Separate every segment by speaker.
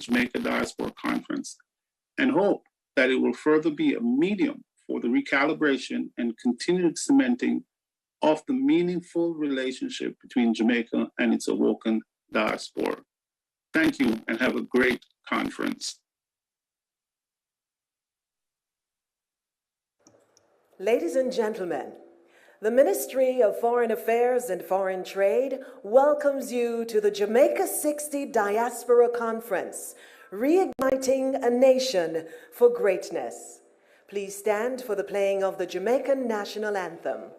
Speaker 1: Jamaica Diaspora Conference and hope that it will further be a medium for the recalibration and continued cementing of the meaningful relationship between Jamaica and its awoken diaspora. Thank you and have a great conference.
Speaker 2: Ladies and gentlemen, the Ministry of Foreign Affairs and Foreign Trade welcomes you to the Jamaica 60 Diaspora Conference, Reigniting a Nation for Greatness. Please stand for the playing of the Jamaican National Anthem.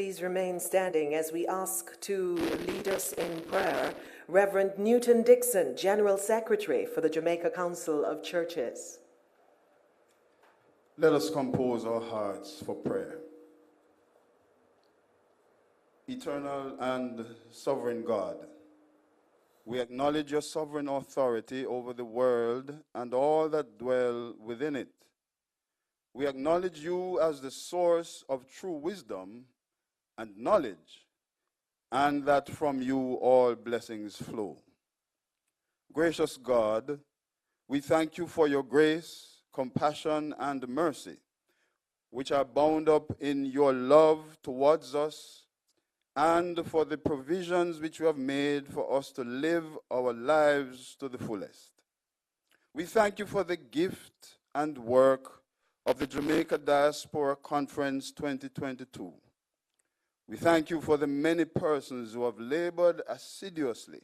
Speaker 2: Please remain standing as we ask to lead us in prayer Reverend Newton Dixon, General Secretary for the Jamaica Council of Churches.
Speaker 3: Let us compose our hearts for prayer. Eternal and sovereign God, we acknowledge your sovereign authority over the world and all that dwell within it. We acknowledge you as the source of true wisdom and knowledge, and that from you all blessings flow. Gracious God, we thank you for your grace, compassion, and mercy, which are bound up in your love towards us, and for the provisions which you have made for us to live our lives to the fullest. We thank you for the gift and work of the Jamaica Diaspora Conference 2022. We thank you for the many persons who have labored assiduously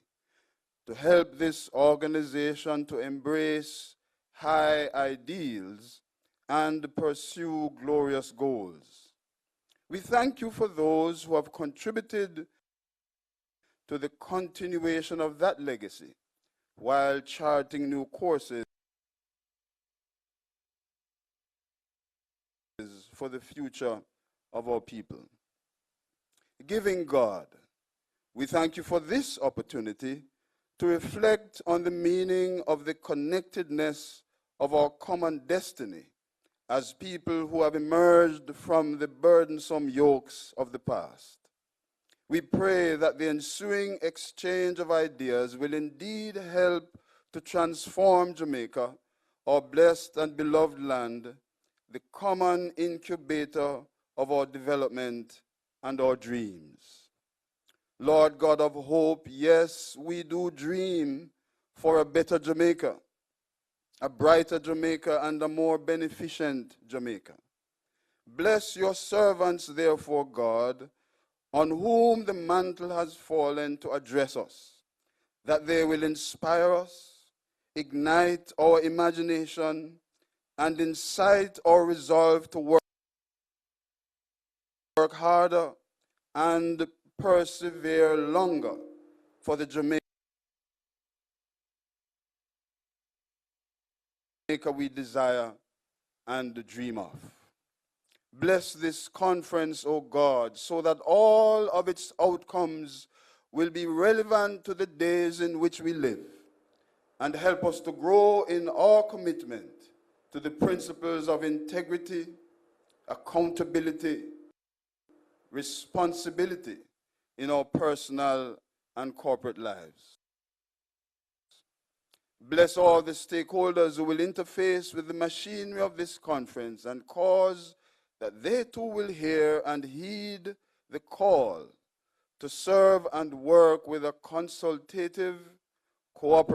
Speaker 3: to help this organization to embrace high ideals and pursue glorious goals. We thank you for those who have contributed to the continuation of that legacy while charting new courses for the future of our people. Giving God, we thank you for this opportunity to reflect on the meaning of the connectedness of our common destiny as people who have emerged from the burdensome yokes of the past. We pray that the ensuing exchange of ideas will indeed help to transform Jamaica, our blessed and beloved land, the common incubator of our development and our dreams. Lord God of hope, yes, we do dream for a better Jamaica, a brighter Jamaica, and a more beneficent Jamaica. Bless your servants, therefore, God, on whom the mantle has fallen to address us, that they will inspire us, ignite our imagination, and incite our resolve to work harder and persevere longer for the Jamaica we desire and dream of. Bless this conference, O God, so that all of its outcomes will be relevant to the days in which we live, and help us to grow in our commitment to the principles of integrity, accountability, responsibility in our personal and corporate lives. Bless all the stakeholders who will interface with the machinery of this conference and cause that they too will hear and heed the call to serve and work with a consultative, cooperative,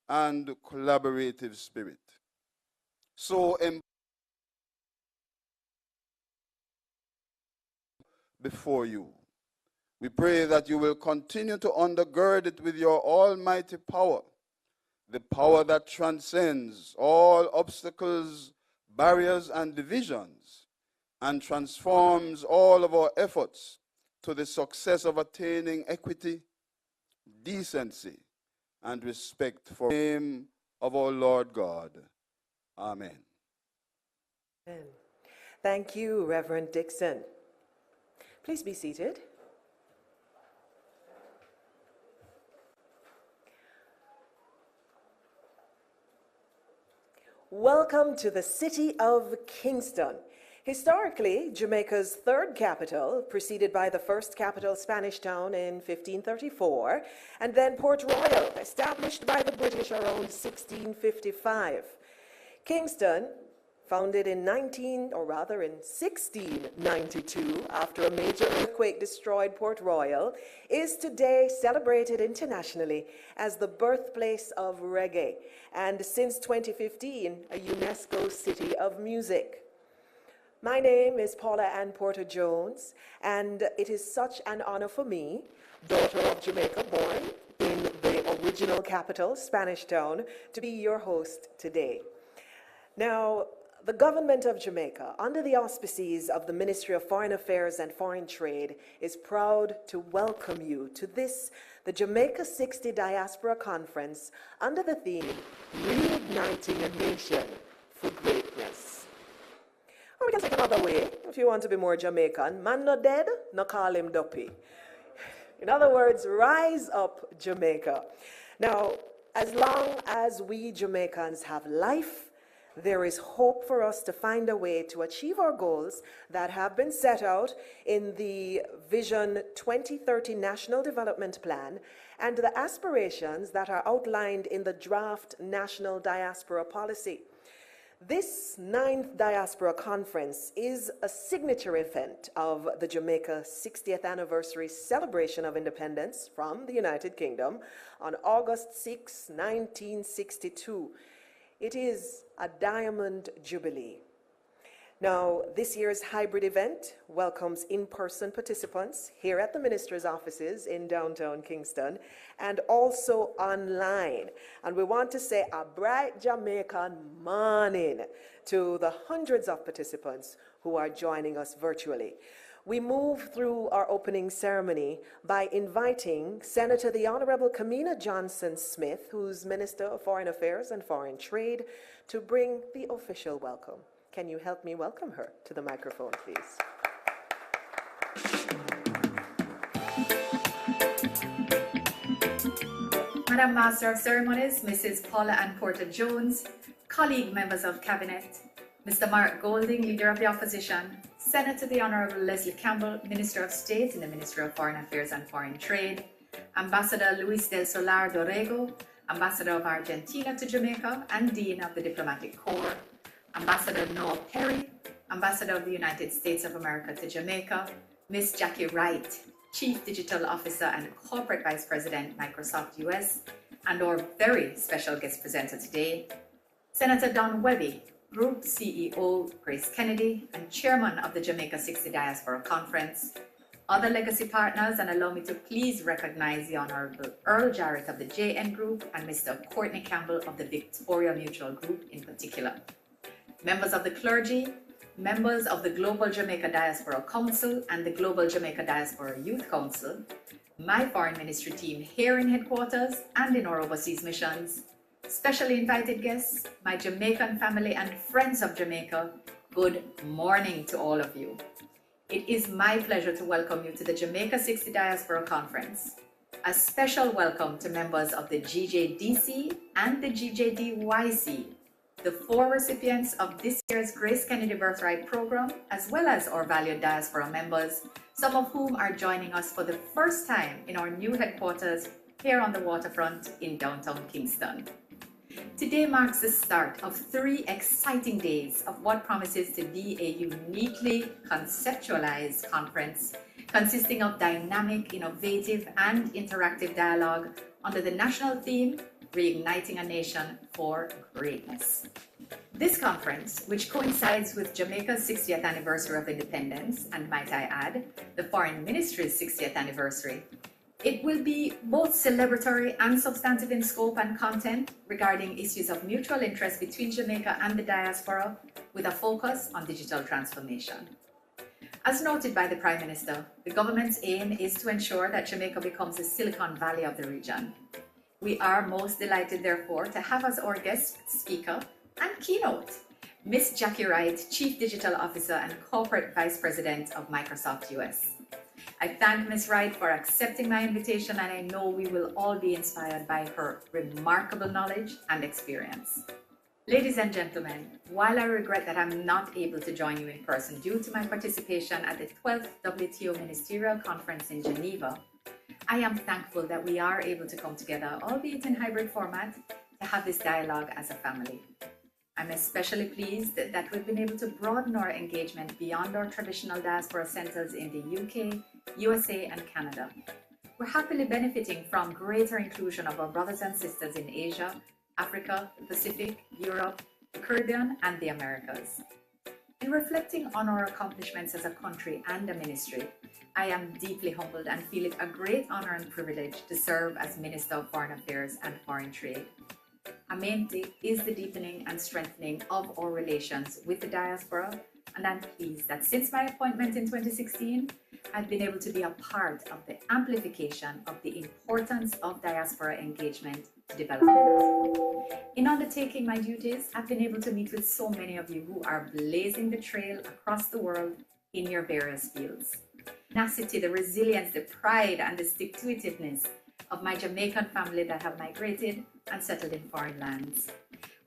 Speaker 3: and collaborative spirit. So before you, we pray that you will continue to undergird it with your almighty power, the power that transcends all obstacles, barriers, and divisions, and transforms all of our efforts to the success of attaining equity, decency, and respect for the name of our Lord God. Amen.
Speaker 2: Amen. Thank you, Reverend Dixon. Please be seated. Welcome to the city of Kingston. Historically, Jamaica's third capital, preceded by the first capital, Spanish Town, in 1534, and then Port Royal, established by the British around 1655. Kingston, founded in 1692, after a major earthquake destroyed Port Royal, is today celebrated internationally as the birthplace of reggae, and since 2015, a UNESCO City of Music. My name is Paula Ann Porter-Jones, and it is such an honor for me, daughter of Jamaica, born in the original capital, Spanish Town, to be your host today. Now, the government of Jamaica, under the auspices of the Ministry of Foreign Affairs and Foreign Trade, is proud to welcome you to this, the Jamaica 60 Diaspora Conference, under the theme, Reigniting a Nation for Greatness. Or we can say it another way, if you want to be more Jamaican, man not dead, no call him duppy. In other words, rise up, Jamaica. Now, as long as we Jamaicans have life, there is hope for us to find a way to achieve our goals that have been set out in the Vision 2030 National Development Plan and the aspirations that are outlined in the draft National Diaspora Policy. This 9th Diaspora Conference is a signature event of the Jamaica 60th Anniversary Celebration of Independence from the United Kingdom on August 6, 1962. It is a Diamond Jubilee. Now, this year's hybrid event welcomes in-person participants here at the Minister's offices in downtown Kingston and also online. And we want to say a bright Jamaican morning to the hundreds of participants who are joining us virtually. We move through our opening ceremony by inviting Senator the Honorable Kamina Johnson-Smith, who's Minister of Foreign Affairs and Foreign Trade, to bring the official welcome. Can you help me welcome her to the microphone, please?
Speaker 4: Madam Master of Ceremonies, Mrs. Paula Ann Porter-Jones, colleague members of Cabinet, Mr. Mark Golding, Leader of the Opposition, Senator the Honorable Leslie Campbell, Minister of State in the Ministry of Foreign Affairs and Foreign Trade, Ambassador Luis del Solar Dorrego, Ambassador of Argentina to Jamaica and Dean of the Diplomatic Corps, Ambassador Noah Perry, Ambassador of the United States of America to Jamaica, Miss Jacky Wright, Chief Digital Officer and Corporate Vice President, Microsoft US, and our very special guest presenter today, Senator Don Webby, Group CEO, Grace Kennedy, and Chairman of the Jamaica 60 Diaspora Conference, other legacy partners, and allow me to please recognize the Honorable Earl Jarrett of the JN Group and Mr. Courtney Campbell of the Victoria Mutual Group in particular. Members of the clergy, members of the Global Jamaica Diaspora Council and the Global Jamaica Diaspora Youth Council, my foreign ministry team here in headquarters and in our overseas missions, specially invited guests, my Jamaican family and friends of Jamaica, good morning to all of you. It is my pleasure to welcome you to the Jamaica 60 Diaspora Conference. A special welcome to members of the GJDC and the GJDYC, the 4 recipients of this year's Grace Kennedy Birthright Program, as well as our valued diaspora members, some of whom are joining us for the first time in our new headquarters here on the waterfront in downtown Kingston. Today marks the start of 3 exciting days of what promises to be a uniquely conceptualized conference consisting of dynamic, innovative, and interactive dialogue under the national theme, Reigniting a Nation for Greatness. This conference, which coincides with Jamaica's 60th anniversary of independence, and might I add, the Foreign Ministry's 60th anniversary, it will be both celebratory and substantive in scope and content regarding issues of mutual interest between Jamaica and the diaspora, with a focus on digital transformation. As noted by the Prime Minister, the government's aim is to ensure that Jamaica becomes the Silicon Valley of the region. We are most delighted, therefore, to have as our guest speaker and keynote, Ms. Jacky Wright, Chief Digital Officer and Corporate Vice President of Microsoft US. I thank Ms. Wright for accepting my invitation, and I know we will all be inspired by her remarkable knowledge and experience. Ladies and gentlemen, while I regret that I'm not able to join you in person due to my participation at the 12th WTO Ministerial Conference in Geneva, I am thankful that we are able to come together, albeit in hybrid format, to have this dialogue as a family. I'm especially pleased that we've been able to broaden our engagement beyond our traditional diaspora centers in the UK, USA, and Canada. We're happily benefiting from greater inclusion of our brothers and sisters in Asia, Africa, the Pacific, Europe, the Caribbean, and the Americas. In reflecting on our accomplishments as a country and a ministry, I am deeply humbled and feel it a great honor and privilege to serve as Minister of Foreign Affairs and Foreign Trade. Our main thing is the deepening and strengthening of our relations with the diaspora, and I'm pleased that since my appointment in 2016, I've been able to be a part of the amplification of the importance of diaspora engagement to development. In undertaking my duties, I've been able to meet with so many of you who are blazing the trail across the world in your various fields. Tenacity, the resilience, the pride, and the stick-to-itiveness of my Jamaican family that have migrated and settled in foreign lands.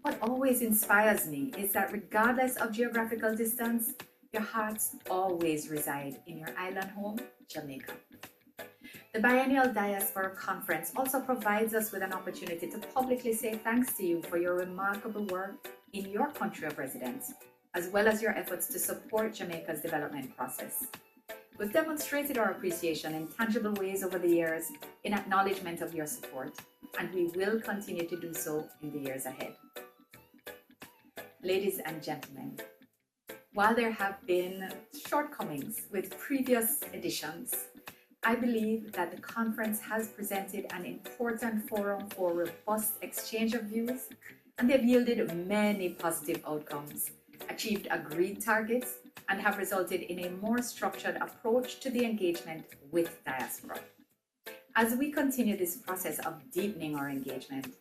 Speaker 4: What always inspires me is that regardless of geographical distance, your hearts always reside in your island home, Jamaica. The Biennial Diaspora Conference also provides us with an opportunity to publicly say thanks to you for your remarkable work in your country of residence, as well as your efforts to support Jamaica's development process. We've demonstrated our appreciation in tangible ways over the years in acknowledgement of your support, and we will continue to do so in the years ahead. Ladies and gentlemen, while there have been shortcomings with previous editions, I believe that the conference has presented an important forum for robust exchange of views, and they've yielded many positive outcomes, achieved agreed targets, and have resulted in a more structured approach to the engagement with diaspora. As we continue this process of deepening our engagement,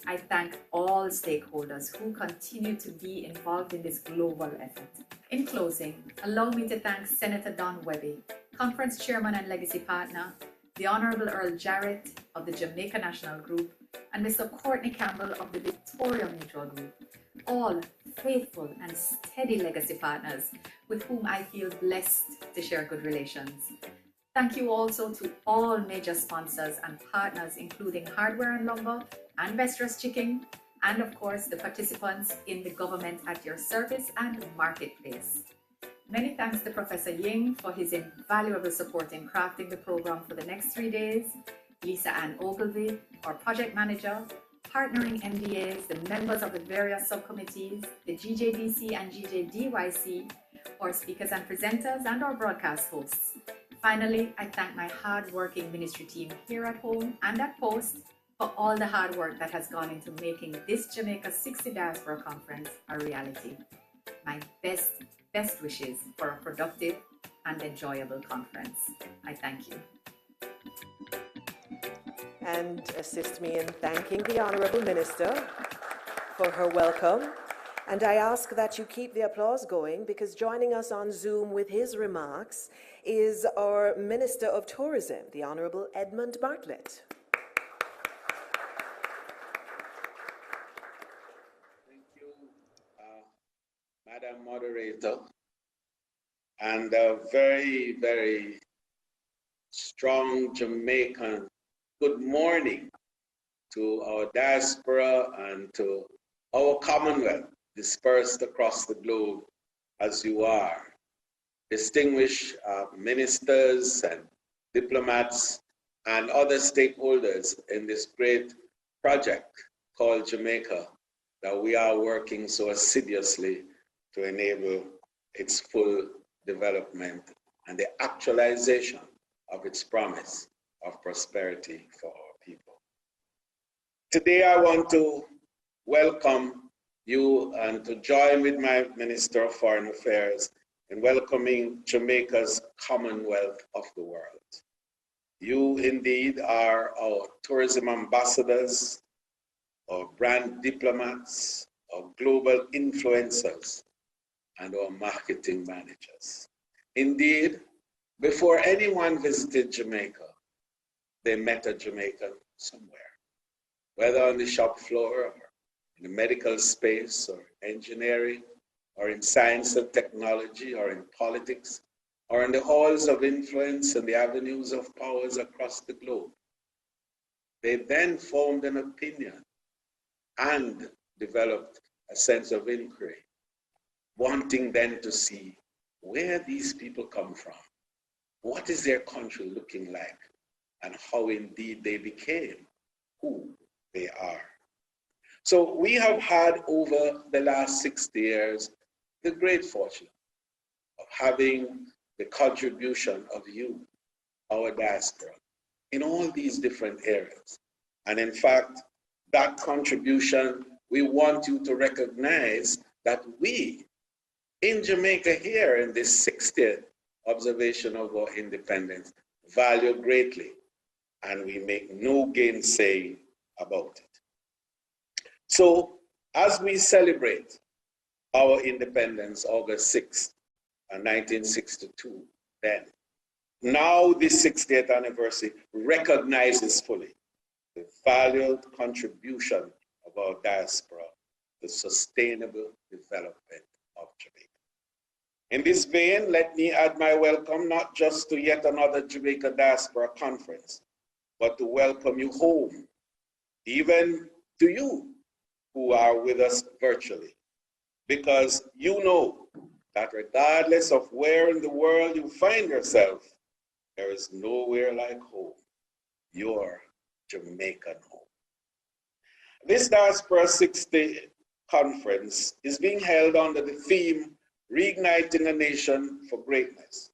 Speaker 4: I thank all stakeholders who continue to be involved in this global effort. In closing, allow me to thank Senator Don Webby, Conference Chairman and Legacy Partner, the Honorable Earl Jarrett of the Jamaica National Group, and Mr. Courtney Campbell of the Victoria Mutual Group, all faithful and steady legacy partners with whom I feel blessed to share good relations. Thank you also to all major sponsors and partners, including Hardware and Lumber and Vestas Chicken, and of course the participants in the government at your service and marketplace. Many thanks to Professor Ying for his invaluable support in crafting the program for the next 3 days, Lisa Ann Ogilvie, our project manager, partnering MDAs, the members of the various subcommittees, the GJDC and GJDYC, our speakers and presenters, and our broadcast hosts. Finally, I thank my hard-working ministry team here at home and at Post for all the hard work that has gone into making this Jamaica 60 Diaspora Conference a reality. My best wishes for a productive and enjoyable conference. I thank you.
Speaker 2: And assist me in thanking the Honourable Minister for her welcome. And I ask that you keep the applause going, because joining us on Zoom with his remarks is our Minister of Tourism, the Honourable Edmund Bartlett.
Speaker 5: Thank you, Madam Moderator, and a very, very strong Jamaican good morning to our diaspora and to our Commonwealth dispersed across the globe as you are. Distinguished ministers and diplomats and other stakeholders in this great project called Jamaica that we are working so assiduously to enable its full development and the actualization of its promise of prosperity for our people. Today I want to welcome you and to join with my Minister of Foreign Affairs in welcoming Jamaica's Commonwealth of the world. You indeed are our tourism ambassadors, our brand diplomats, our global influencers, and our marketing managers. Indeed, before anyone visited Jamaica, they met a Jamaican somewhere, whether on the shop floor or in the medical space or engineering or in science and technology or in politics or in the halls of influence and the avenues of powers across the globe. They then formed an opinion and developed a sense of inquiry, wanting then to see where these people come from, what is their country looking like, and how indeed they became who they are. So we have had over the last 60 years the great fortune of having the contribution of you, our diaspora, in all these different areas. And in fact, that contribution, we want you to recognize that we in Jamaica here in this 60th observation of our independence value greatly, and we make no gainsaying about it. So as we celebrate our independence August 6th, 1962, then now this 60th anniversary recognizes fully the valued contribution of our diaspora to sustainable development of Jamaica. In this vein, let me add my welcome not just to yet another Jamaica Diaspora Conference, but to welcome you home, even to you who are with us virtually, because you know that regardless of where in the world you find yourself, there is nowhere like home, your Jamaican home. This Diaspora 60 conference is being held under the theme, Reigniting a Nation for Greatness.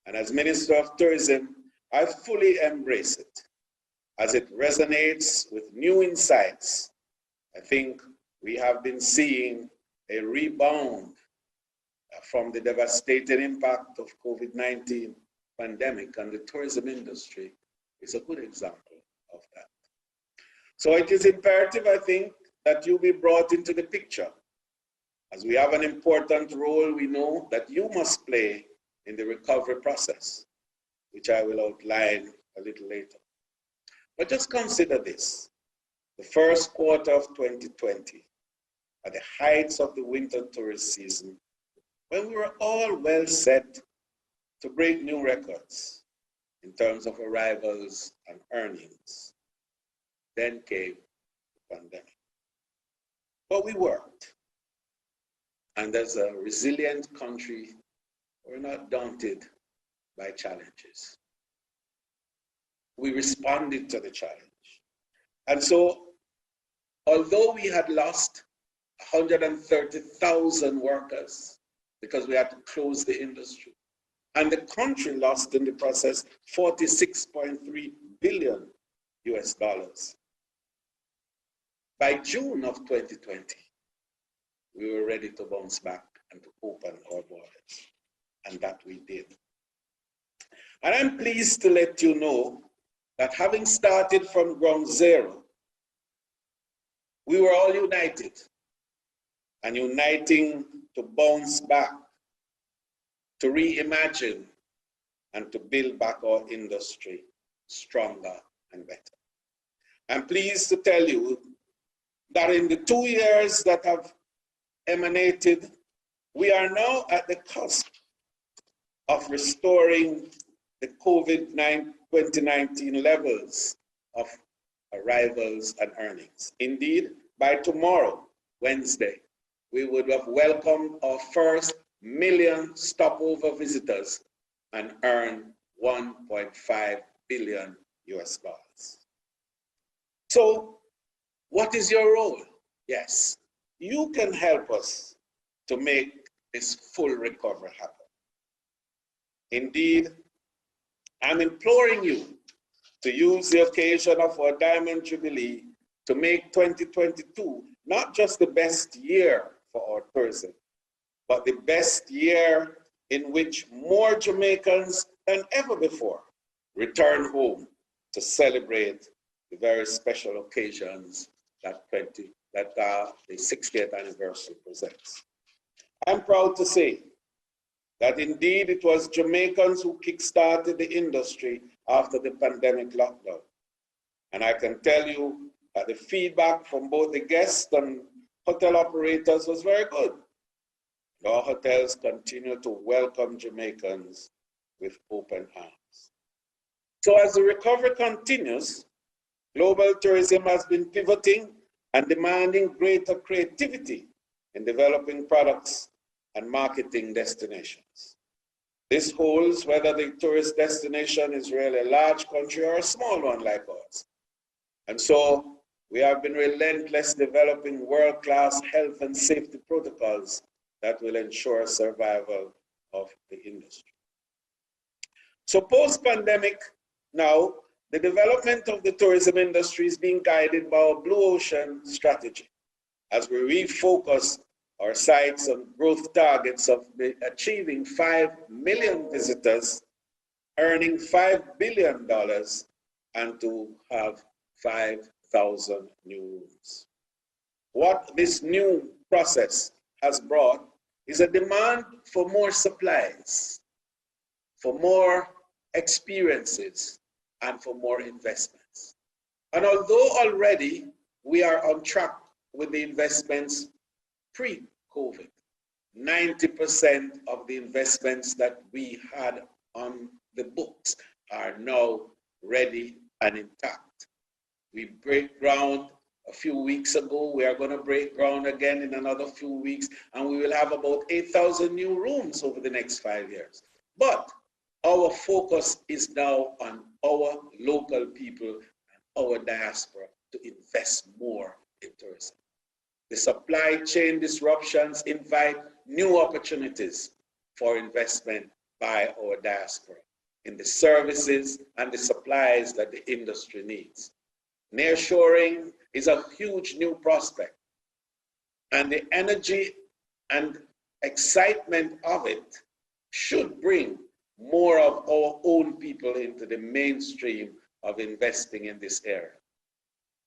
Speaker 5: And as Minister of Tourism, I fully embrace it as it resonates with new insights. I think we have been seeing a rebound from the devastating impact of COVID-19 pandemic, and the tourism industry is a good example of that. So it is imperative, I think, that you be brought into the picture, as we have an important role we know that you must play in the recovery process, which I will outline a little later. But just consider this. The first quarter of 2020, at the heights of the winter tourist season, when we were all well set to break new records in terms of arrivals and earnings, then came the pandemic. But we worked. And as a resilient country, we're not daunted by challenges. We responded to the challenge. And so, although we had lost 130,000 workers because we had to close the industry, and the country lost in the process $46.3 billion US. By June of 2020, we were ready to bounce back and to open our borders, and that we did. And I'm pleased to let you know that having started from ground zero, we were all united and uniting to bounce back, to reimagine, and to build back our industry stronger and better. I'm pleased to tell you that in the 2 years that have emanated, we are now at the cusp of restoring the COVID-2019 levels of arrivals and earnings. Indeed, by tomorrow, Wednesday, we would have welcomed our first million stopover visitors and earned 1.5 billion US dollars. So, what is your role? Yes, you can help us to make this full recovery happen. Indeed, I'm imploring you to use the occasion of our Diamond Jubilee to make 2022 not just the best year for our tourism, but the best year in which more Jamaicans than ever before return home to celebrate the very special occasions that the 60th anniversary presents. I'm proud to say that indeed it was Jamaicans who kickstarted the industry after the pandemic lockdown. And I can tell you that the feedback from both the guests and hotel operators was very good. Our hotels continue to welcome Jamaicans with open arms. So as the recovery continues, global tourism has been pivoting and demanding greater creativity in developing products and marketing destinations. This holds whether the tourist destination is really a large country or a small one like ours. And so we have been relentless developing world-class health and safety protocols that will ensure survival of the industry. So post-pandemic now, the development of the tourism industry is being guided by our Blue Ocean strategy as we refocus our sights on growth targets of achieving 5 million visitors, earning $5 billion, and to have 5,000 new rooms. What this new process has brought is a demand for more supplies, for more experiences, and for more investments. And although already we are on track with the investments pre-COVID, 90% of the investments that we had on the books are now ready and intact. We break ground a few weeks ago. We are going to break ground again in another few weeks, and we will have about 8,000 new rooms over the next 5 years. But our focus is now on our local people and our diaspora to invest more in tourism. The supply chain disruptions invite new opportunities for investment by our diaspora in the services and the supplies that the industry needs. Nearshoring is a huge new prospect, and the energy and excitement of it should bring more of our own people into the mainstream of investing in this area,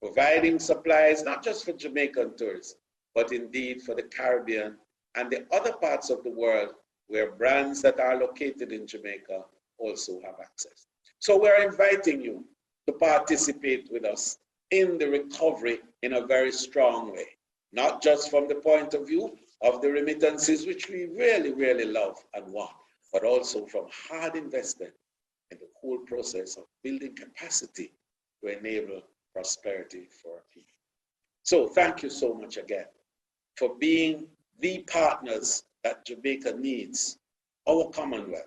Speaker 5: providing supplies not just for Jamaican tourists, but indeed for the Caribbean and the other parts of the world where brands that are located in Jamaica also have access. So we're inviting you to participate with us in the recovery in a very strong way, not just from the point of view of the remittances, which we really, really love and want, but also from hard investment in the whole process of building capacity to enable prosperity for our people. So thank you so much again for being the partners that Jamaica needs, our Commonwealth.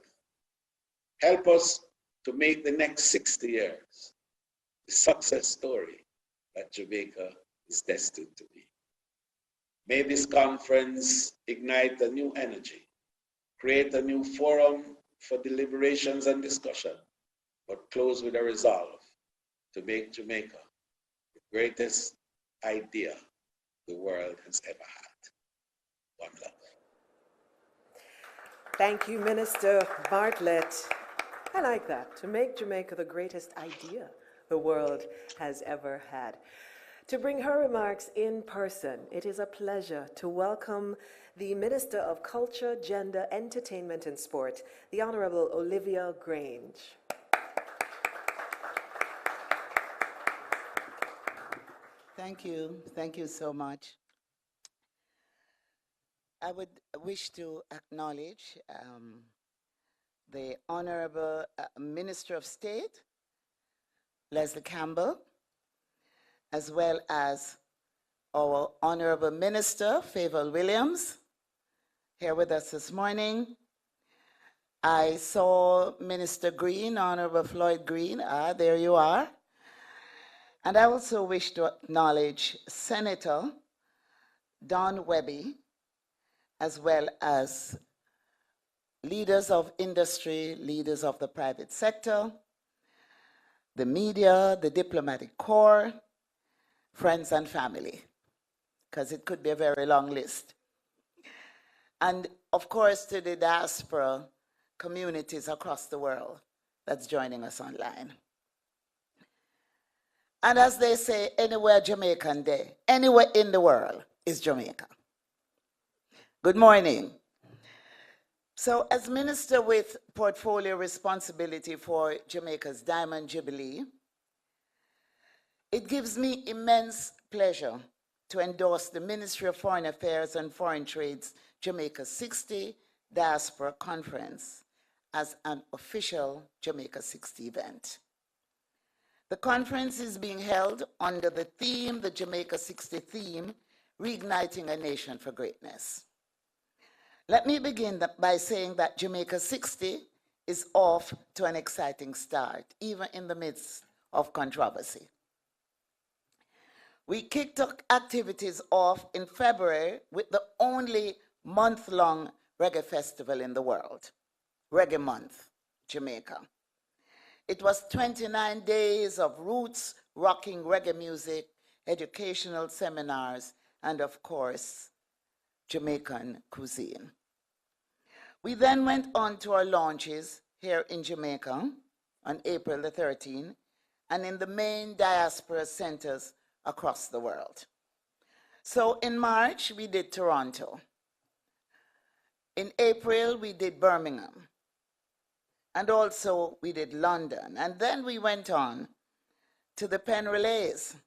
Speaker 5: Help us to make the next 60 years the success story that Jamaica is destined to be. May this conference ignite a new energy, create a new forum for deliberations and discussion, but close with a resolve to make Jamaica the greatest idea the world has ever had. One love.
Speaker 2: Thank you, Minister Bartlett. I like that, to make Jamaica the greatest idea the world has ever had. To bring her remarks in person, it is a pleasure to welcome the Minister of Culture, Gender, Entertainment and Sport, the Honorable Olivia Grange.
Speaker 6: Thank you. Thank you so much. I would wish to acknowledge the Honorable Minister of State, Leslie Campbell, as well as our Honorable Minister, Favour Williams, here with us this morning. I saw Minister Green, Honorable Floyd Green. There you are. And I also wish to acknowledge Senator Don Webby, as well as leaders of industry, leaders of the private sector, the media, the diplomatic corps, friends and family, because it could be a very long list. And of course, to the diaspora communities across the world that's joining us online. And as they say, anywhere Jamaican Day, anywhere in the world is Jamaica. Good morning. So as Minister with portfolio responsibility for Jamaica's Diamond Jubilee, it gives me immense pleasure to endorse the Ministry of Foreign Affairs and Foreign Trade's Jamaica 60 Diaspora Conference as an official Jamaica 60 event. The conference is being held under the theme, the Jamaica 60 theme, Reigniting a Nation for Greatness. Let me begin by saying that Jamaica 60 is off to an exciting start, even in the midst of controversy. We kicked activities off in February with the only month-long reggae festival in the world, Reggae Month, Jamaica. It was 29 days of roots, rocking reggae music, educational seminars, and of course, Jamaican cuisine. We then went on to our launches here in Jamaica on April the 13th, and in the main diaspora centers across the world. So in March, we did Toronto. In April, we did Birmingham. And also we did London. And then we went on to the Pen Relays,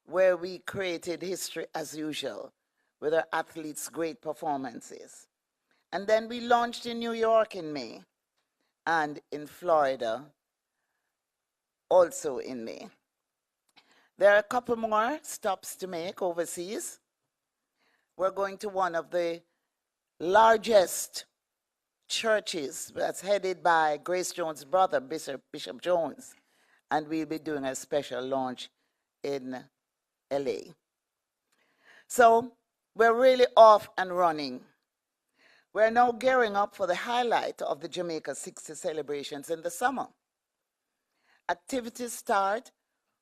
Speaker 6: where we created history as usual with our athletes' great performances. And then we launched in New York in May and in Florida also in May. There are a couple more stops to make overseas. We're going to one of the largest churches that's headed by Grace Jones' brother, Bishop Jones, and we'll be doing a special launch in LA. So we're really off and running. We're now gearing up for the highlight of the Jamaica 60 celebrations in the summer. Activities start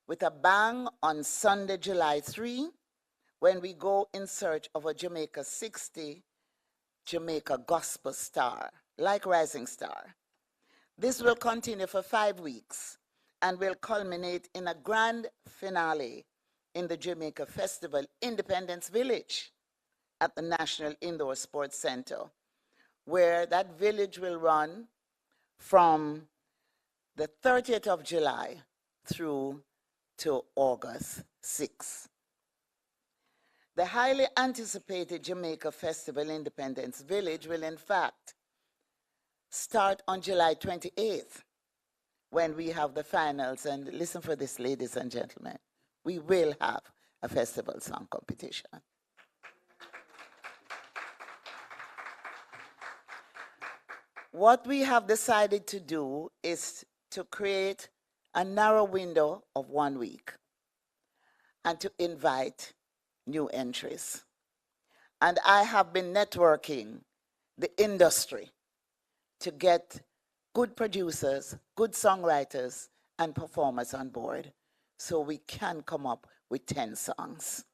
Speaker 6: with a bang on Sunday, July 3, when we go in search of a Jamaica 60 Jamaica gospel star, like Rising Star. This will continue for 5 weeks and will culminate in a grand finale in the Jamaica Festival Independence Village at the National Indoor Sports Center, where that village will run from the 30th of July through to August 6th. The highly anticipated Jamaica Festival Independence Village will in fact start on July 28th when we have the finals. And listen for this, ladies and gentlemen, we will have a festival song competition. What we have decided to do is to create a narrow window of 1 week and to invite new entries. And I have been networking the industry to get good producers, good songwriters, and performers on board so we can come up with 10 songs.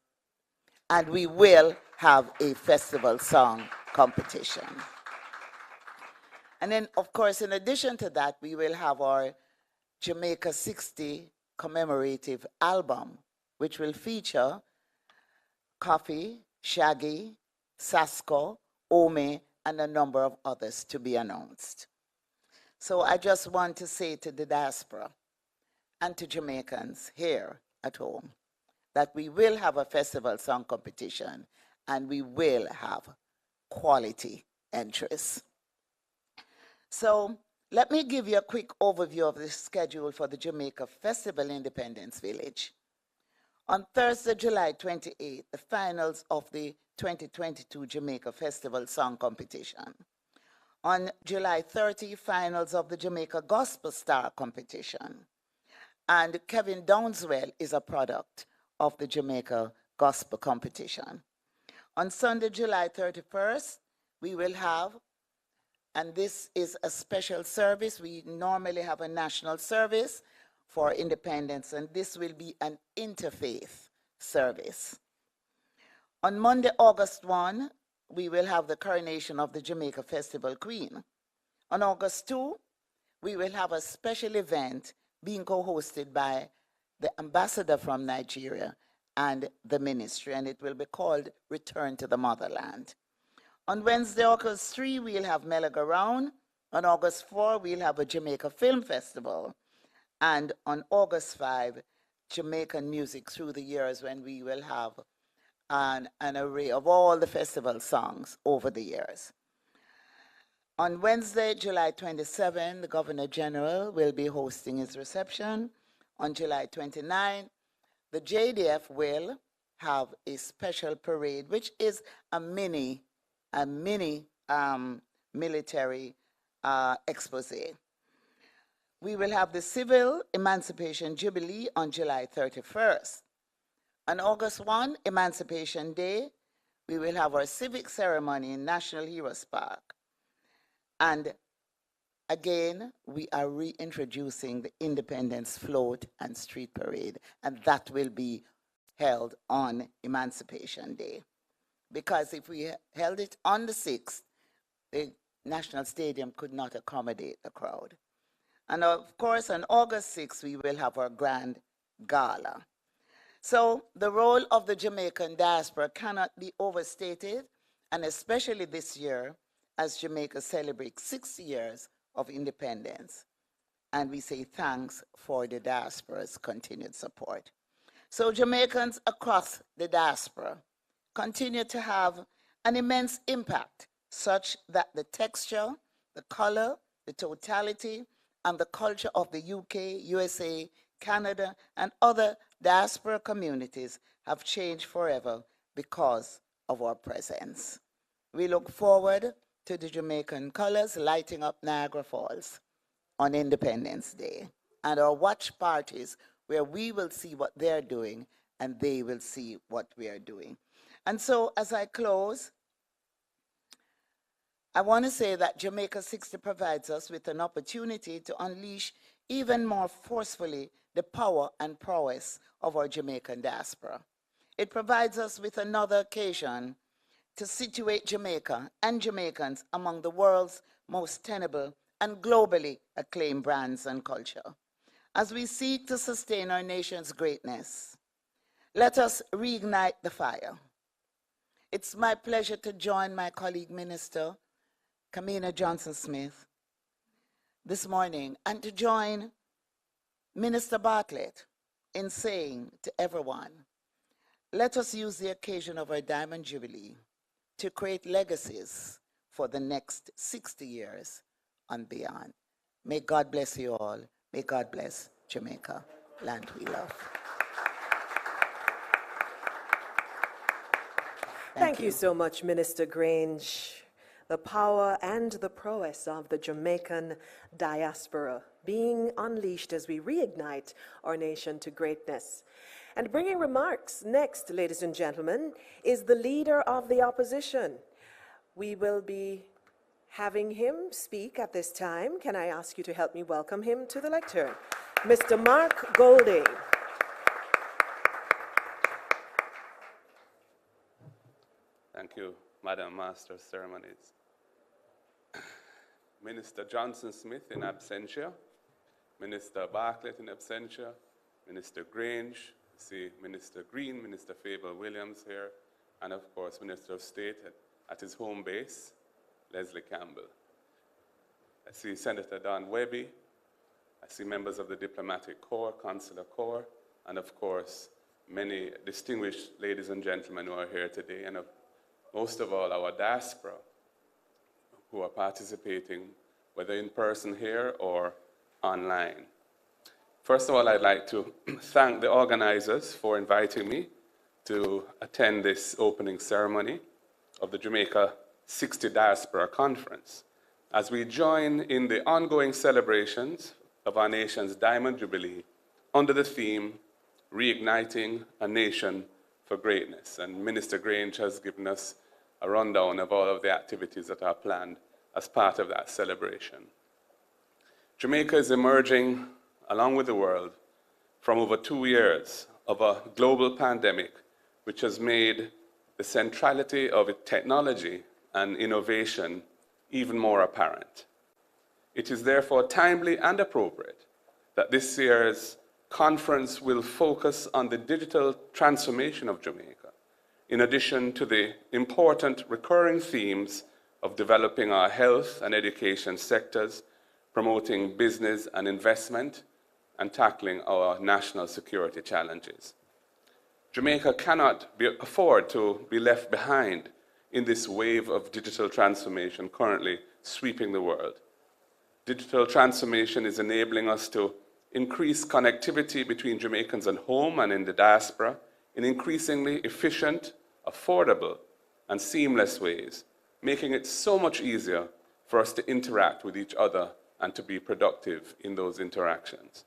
Speaker 6: And we will have a festival song competition. And then, of course, in addition to that, we will have our Jamaica 60 commemorative album which will feature Coffee, Shaggy, Sasko, Ome, and a number of others to be announced. So I just want to say to the diaspora and to Jamaicans here at home that we will have a festival song competition and we will have quality entries. So let me give you a quick overview of the schedule for the Jamaica Festival Independence Village. On Thursday, July 28th, the finals of the 2022 Jamaica Festival Song Competition. On July 30, finals of the Jamaica Gospel Star Competition. And Kevin Downswell is a product of the Jamaica Gospel Competition. On Sunday, July 31st, we will have, and this is a special service, we normally have a national service for independence, and this will be an interfaith service. On Monday, August 1, we will have the coronation of the Jamaica Festival Queen. On August 2, we will have a special event being co-hosted by the ambassador from Nigeria and the ministry, and it will be called Return to the Motherland. On Wednesday, August 3, we'll have Melagaround. On August 4, we'll have a Jamaica Film Festival. And on August 5, Jamaican music through the years, when we will have an array of all the festival songs over the years. On Wednesday, July 27, the Governor General will be hosting his reception. On July 29, the JDF will have a special parade, which is a mini military expose. We will have the Civil Emancipation Jubilee on July 31st. On August 1, Emancipation Day, we will have our civic ceremony in National Heroes Park. And again, we are reintroducing the Independence Float and Street Parade, and that will be held on Emancipation Day. Because if we held it on the 6th, the National Stadium could not accommodate the crowd. And of course, on August 6th, we will have our grand gala. So the role of the Jamaican diaspora cannot be overstated, and especially this year, as Jamaica celebrates 60 years of independence. And we say thanks for the diaspora's continued support. So Jamaicans across the diaspora continue to have an immense impact, such that the texture, the color, the totality, and the culture of the UK, USA, Canada, and other diaspora communities have changed forever because of our presence. We look forward to the Jamaican colors lighting up Niagara Falls on Independence Day, and our watch parties where we will see what they're doing and they will see what we are doing. And so as I close, I want to say that Jamaica 60 provides us with an opportunity to unleash even more forcefully the power and prowess of our Jamaican diaspora. It provides us with another occasion to situate Jamaica and Jamaicans among the world's most tenable and globally acclaimed brands and culture. As we seek to sustain our nation's greatness, let us reignite the fire. It's my pleasure to join my colleague Minister Kamina Johnson-Smith this morning and to join Minister Bartlett in saying to everyone, let us use the occasion of our Diamond Jubilee to create legacies for the next 60 years and beyond. May God bless you all. May God bless Jamaica, land we love.
Speaker 2: Thank you so much, Minister Grange. The power and the prowess of the Jamaican diaspora being unleashed as we reignite our nation to greatness. And bringing remarks next, ladies and gentlemen, is the leader of the opposition. We will be having him speak at this time. Can I ask you to help me welcome him to the lectern? Mr. Mark Golding.
Speaker 7: Thank you, Madam Master of Ceremonies. Minister Johnson-Smith in absentia, Minister Bartlett in absentia, Minister Grange, see Minister Green, Minister Fable Williams here, and of course, Minister of State at his home base, Leslie Campbell. I see Senator Don Webby. I see members of the Diplomatic Corps, Consular Corps, and of course, many distinguished ladies and gentlemen who are here today, and most of all, our diaspora who are participating, whether in person here or online. First of all, I'd like to thank the organizers for inviting me to attend this opening ceremony of the Jamaica 60 Diaspora Conference, as we join in the ongoing celebrations of our nation's Diamond Jubilee under the theme, Reigniting a Nation for Greatness. And Minister Grange has given us a rundown of all of the activities that are planned as part of that celebration. Jamaica is emerging, along with the world, from over 2 years of a global pandemic, which has made the centrality of technology and innovation even more apparent. It is therefore timely and appropriate that this year's conference will focus on the digital transformation of Jamaica, in addition to the important recurring themes of developing our health and education sectors, promoting business and investment, and tackling our national security challenges. Jamaica cannot afford to be left behind in this wave of digital transformation currently sweeping the world. Digital transformation is enabling us to increase connectivity between Jamaicans at home and in the diaspora in increasingly efficient, affordable, and seamless ways, making it so much easier for us to interact with each other and to be productive in those interactions.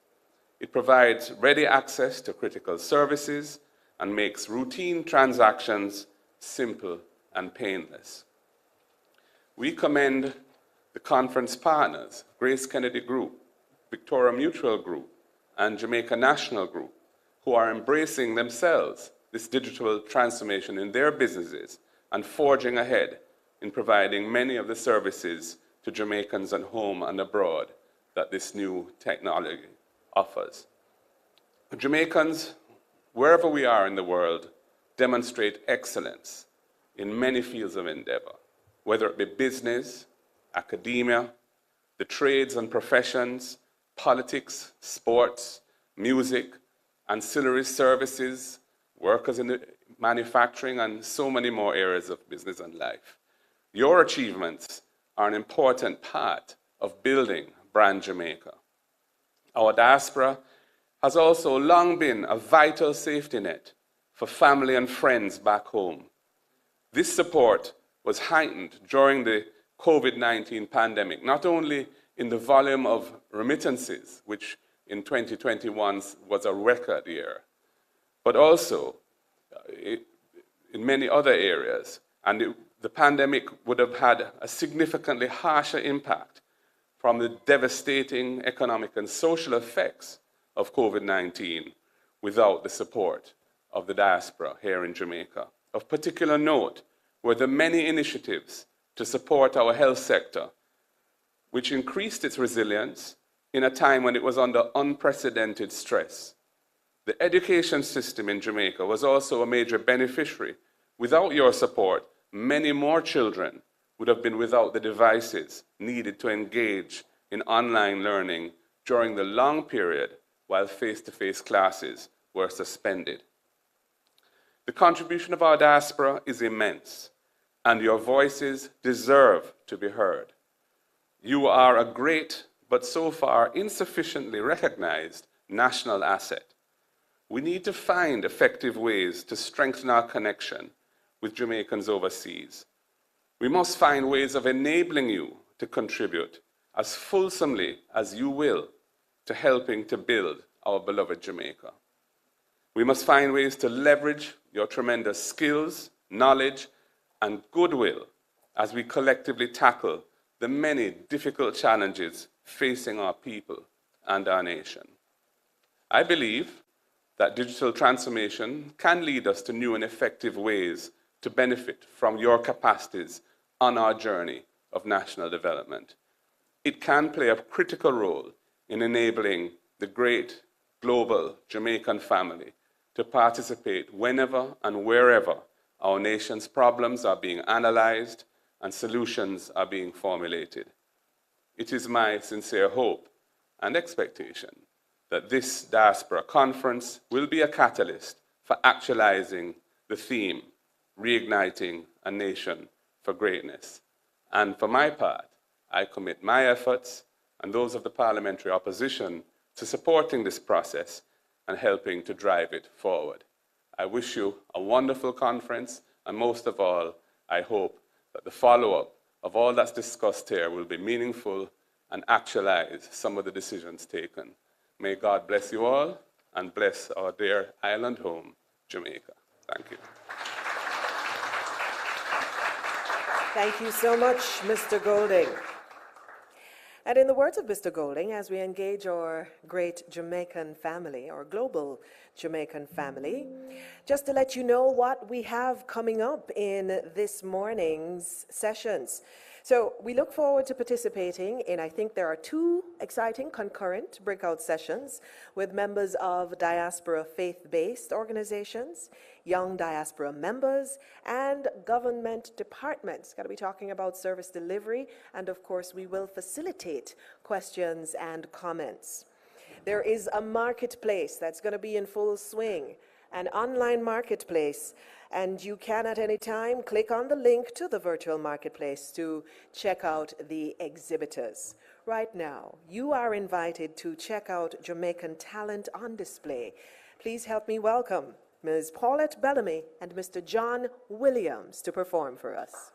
Speaker 7: It provides ready access to critical services and makes routine transactions simple and painless. We commend the conference partners, Grace Kennedy Group, Victoria Mutual Group, and Jamaica National Group, who are embracing themselves this digital transformation in their businesses and forging ahead in providing many of the services to Jamaicans at home and abroad that this new technology offers. Jamaicans, wherever we are in the world, demonstrate excellence in many fields of endeavor, whether it be business, academia, the trades and professions, politics, sports, music, ancillary services, workers in the manufacturing, and so many more areas of business and life. Your achievements are an important part of building brand Jamaica. Our diaspora has also long been a vital safety net for family and friends back home. This support was heightened during the COVID-19 pandemic, not only in the volume of remittances, which in 2021 was a record year, but also in many other areas. And the pandemic would have had a significantly harsher impact from the devastating economic and social effects of COVID-19 without the support of the diaspora here in Jamaica. Of particular note were the many initiatives to support our health sector, which increased its resilience in a time when it was under unprecedented stress. The education system in Jamaica was also a major beneficiary. Without your support, many more children would have been without the devices needed to engage in online learning during the long period while face-to-face classes were suspended. The contribution of our diaspora is immense, and your voices deserve to be heard. You are a great, but so far insufficiently recognized national asset. We need to find effective ways to strengthen our connection with Jamaicans overseas. We must find ways of enabling you to contribute as fulsomely as you will to helping to build our beloved Jamaica. We must find ways to leverage your tremendous skills, knowledge, and goodwill as we collectively tackle the many difficult challenges facing our people and our nation. I believe that digital transformation can lead us to new and effective ways to benefit from your capacities on our journey of national development. It can play a critical role in enabling the great global Jamaican family to participate whenever and wherever our nation's problems are being analyzed and solutions are being formulated. It is my sincere hope and expectation that this Diaspora Conference will be a catalyst for actualizing the theme, Reigniting a Nation for Greatness. And for my part, I commit my efforts and those of the parliamentary opposition to supporting this process and helping to drive it forward. I wish you a wonderful conference, and most of all, I hope that the follow-up of all that's discussed here will be meaningful and actualize some of the decisions taken. May God bless you all and bless our dear island home, Jamaica. Thank you.
Speaker 2: Thank you so much, Mr. Golding. And in the words of Mr. Golding, as we engage our great Jamaican family, our global Jamaican family, just to let you know what we have coming up in this morning's sessions. So we look forward to participating in, I think there are 2 exciting concurrent breakout sessions with members of diaspora faith-based organizations, young diaspora members, and government departments. Got to be talking about service delivery, and of course we will facilitate questions and comments. There is a marketplace that's going to be in full swing, an online marketplace, and you can at any time click on the link to the virtual marketplace to check out the exhibitors. Right now, you are invited to check out Jamaican talent on display. Please help me welcome Ms. Paulette Bellamy and Mr. John Williams to perform for us.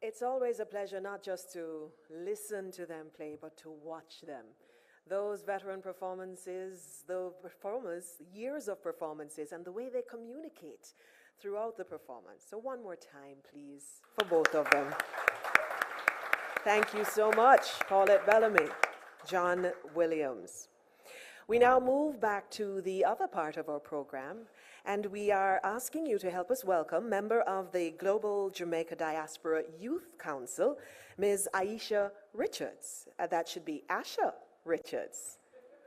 Speaker 2: It's always a pleasure not just to listen to them play, but to watch them. Those veteran performances, the performers, years of performances, and the way they communicate throughout the performance. So one more time, please, for both of them. Thank you so much, Paulette Bellamy, John Williams. We now move back to the other part of our program, and we are asking you to help us welcome member of the Global Jamaica Diaspora Youth Council, Ms. Aisha Richards. That should be Asha Richards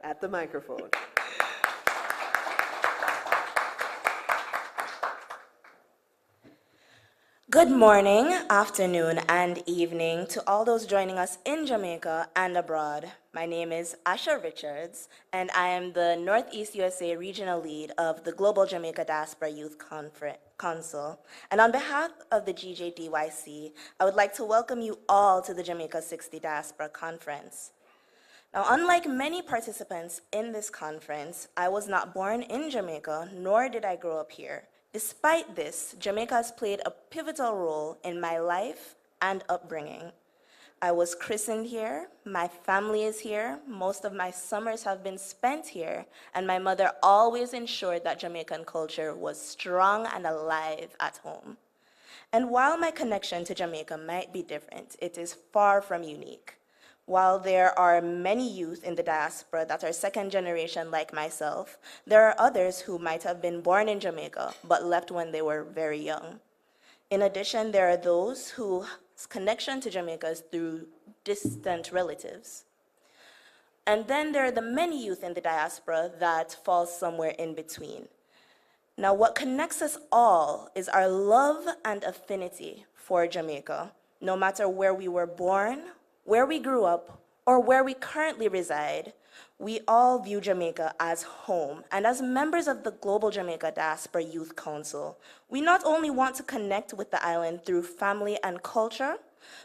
Speaker 2: at the microphone.
Speaker 8: Good morning, afternoon, and evening to all those joining us in Jamaica and abroad. My name is Asha Richards, and I am the Northeast USA Regional Lead of the Global Jamaica Diaspora Youth Council. And on behalf of the GJDYC, I would like to welcome you all to the Jamaica 60 Diaspora Conference. Now, unlike many participants in this conference, I was not born in Jamaica, nor did I grow up here. Despite this, Jamaica has played a pivotal role in my life and upbringing. I was christened here, my family is here, most of my summers have been spent here, and my mother always ensured that Jamaican culture was strong and alive at home. And while my connection to Jamaica might be different, it is far from unique. While there are many youth in the diaspora that are second generation like myself, there are others who might have been born in Jamaica but left when they were very young. In addition, there are those whose connection to Jamaica is through distant relatives. And then there are the many youth in the diaspora that fall somewhere in between. Now, what connects us all is our love and affinity for Jamaica, no matter where we were born, where we grew up, or where we currently reside. We all view Jamaica as home, and as members of the Global Jamaica Diaspora Youth Council, we not only want to connect with the island through family and culture,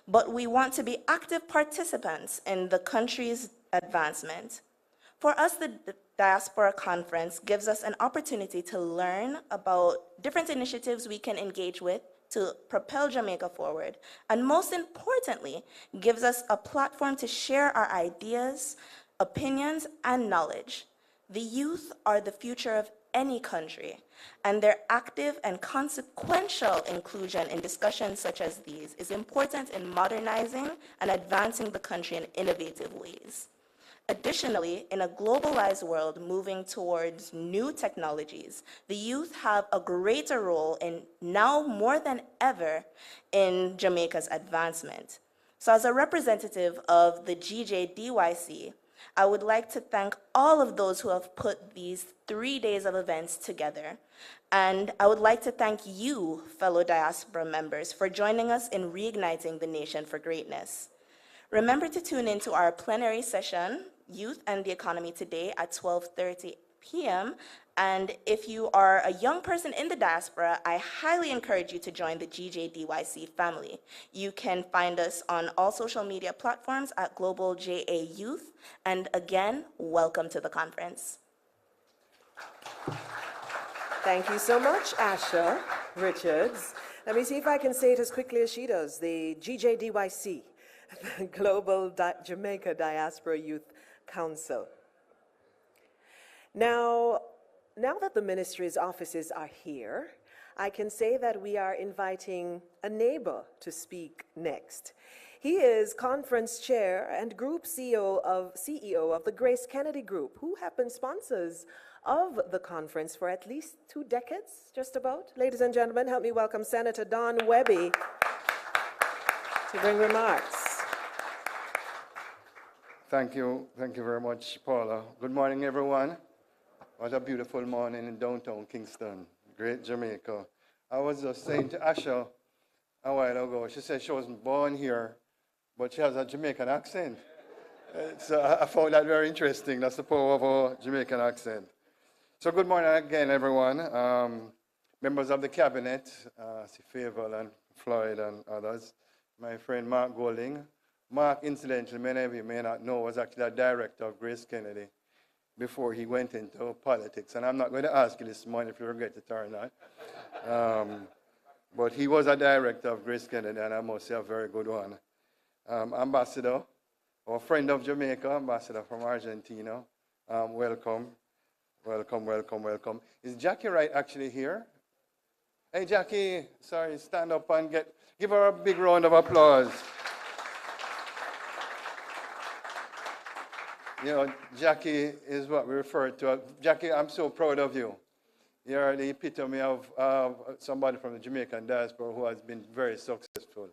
Speaker 8: but we want to be active participants in the country's advancement. For us, the Diaspora Conference gives us an opportunity to learn about different initiatives we can engage with to propel Jamaica forward, and most importantly, gives us a platform to share our ideas, opinions, and knowledge. The youth are the future of any country, and their active and consequential inclusion in discussions such as these is important in modernizing and advancing the country in innovative ways. Additionally, in a globalized world moving towards new technologies, the youth have a greater role in now more than ever in Jamaica's advancement. So as a representative of the GJDYC, I would like to thank all of those who have put these 3 days of events together. And I would like to thank you, fellow diaspora members, for joining us in Reigniting the Nation for Greatness. Remember to tune into our plenary session, Youth and the Economy, today at 12:30 p.m. And if you are a young person in the diaspora, I highly encourage you to join the GJDYC family. You can find us on all social media platforms at Global JA Youth. And again, welcome to the conference.
Speaker 2: Thank you so much, Asha Richards. Let me see if I can say it as quickly as she does. The GJDYC, the Global Jamaica Diaspora Youth Council. Now that the ministry's offices are here, I can say that we are inviting a neighbor to speak next. He is conference chair and group CEO of the Grace Kennedy Group, who have been sponsors of the conference for at least 2 decades, just about. Ladies and gentlemen, help me welcome Senator Don Webby to bring remarks.
Speaker 9: Thank you very much, Paula. Good morning, everyone. What a beautiful morning in downtown Kingston, great Jamaica. I was just saying to Asha a while ago, she said she wasn't born here, but she has a Jamaican accent. So I found that very interesting. That's the power of our Jamaican accent. So good morning again, everyone. Members of the cabinet, Favel and Floyd and others, my friend Mark Golding. Mark, incidentally, many of you may not know, was actually a director of Grace Kennedy before he went into politics. And I'm not going to ask you this morning if you regret it or not. but he was a director of Grace Kennedy, and I must say a very good one. Ambassador, or friend of Jamaica, ambassador from Argentina. Welcome, welcome, welcome, welcome. Is Jacky Wright actually here? Hey, Jacky, sorry, stand up and give her a big round of applause. You know, Jacky is what we refer to. Jacky, I'm so proud of you. You're the epitome of somebody from the Jamaican diaspora who has been very successful.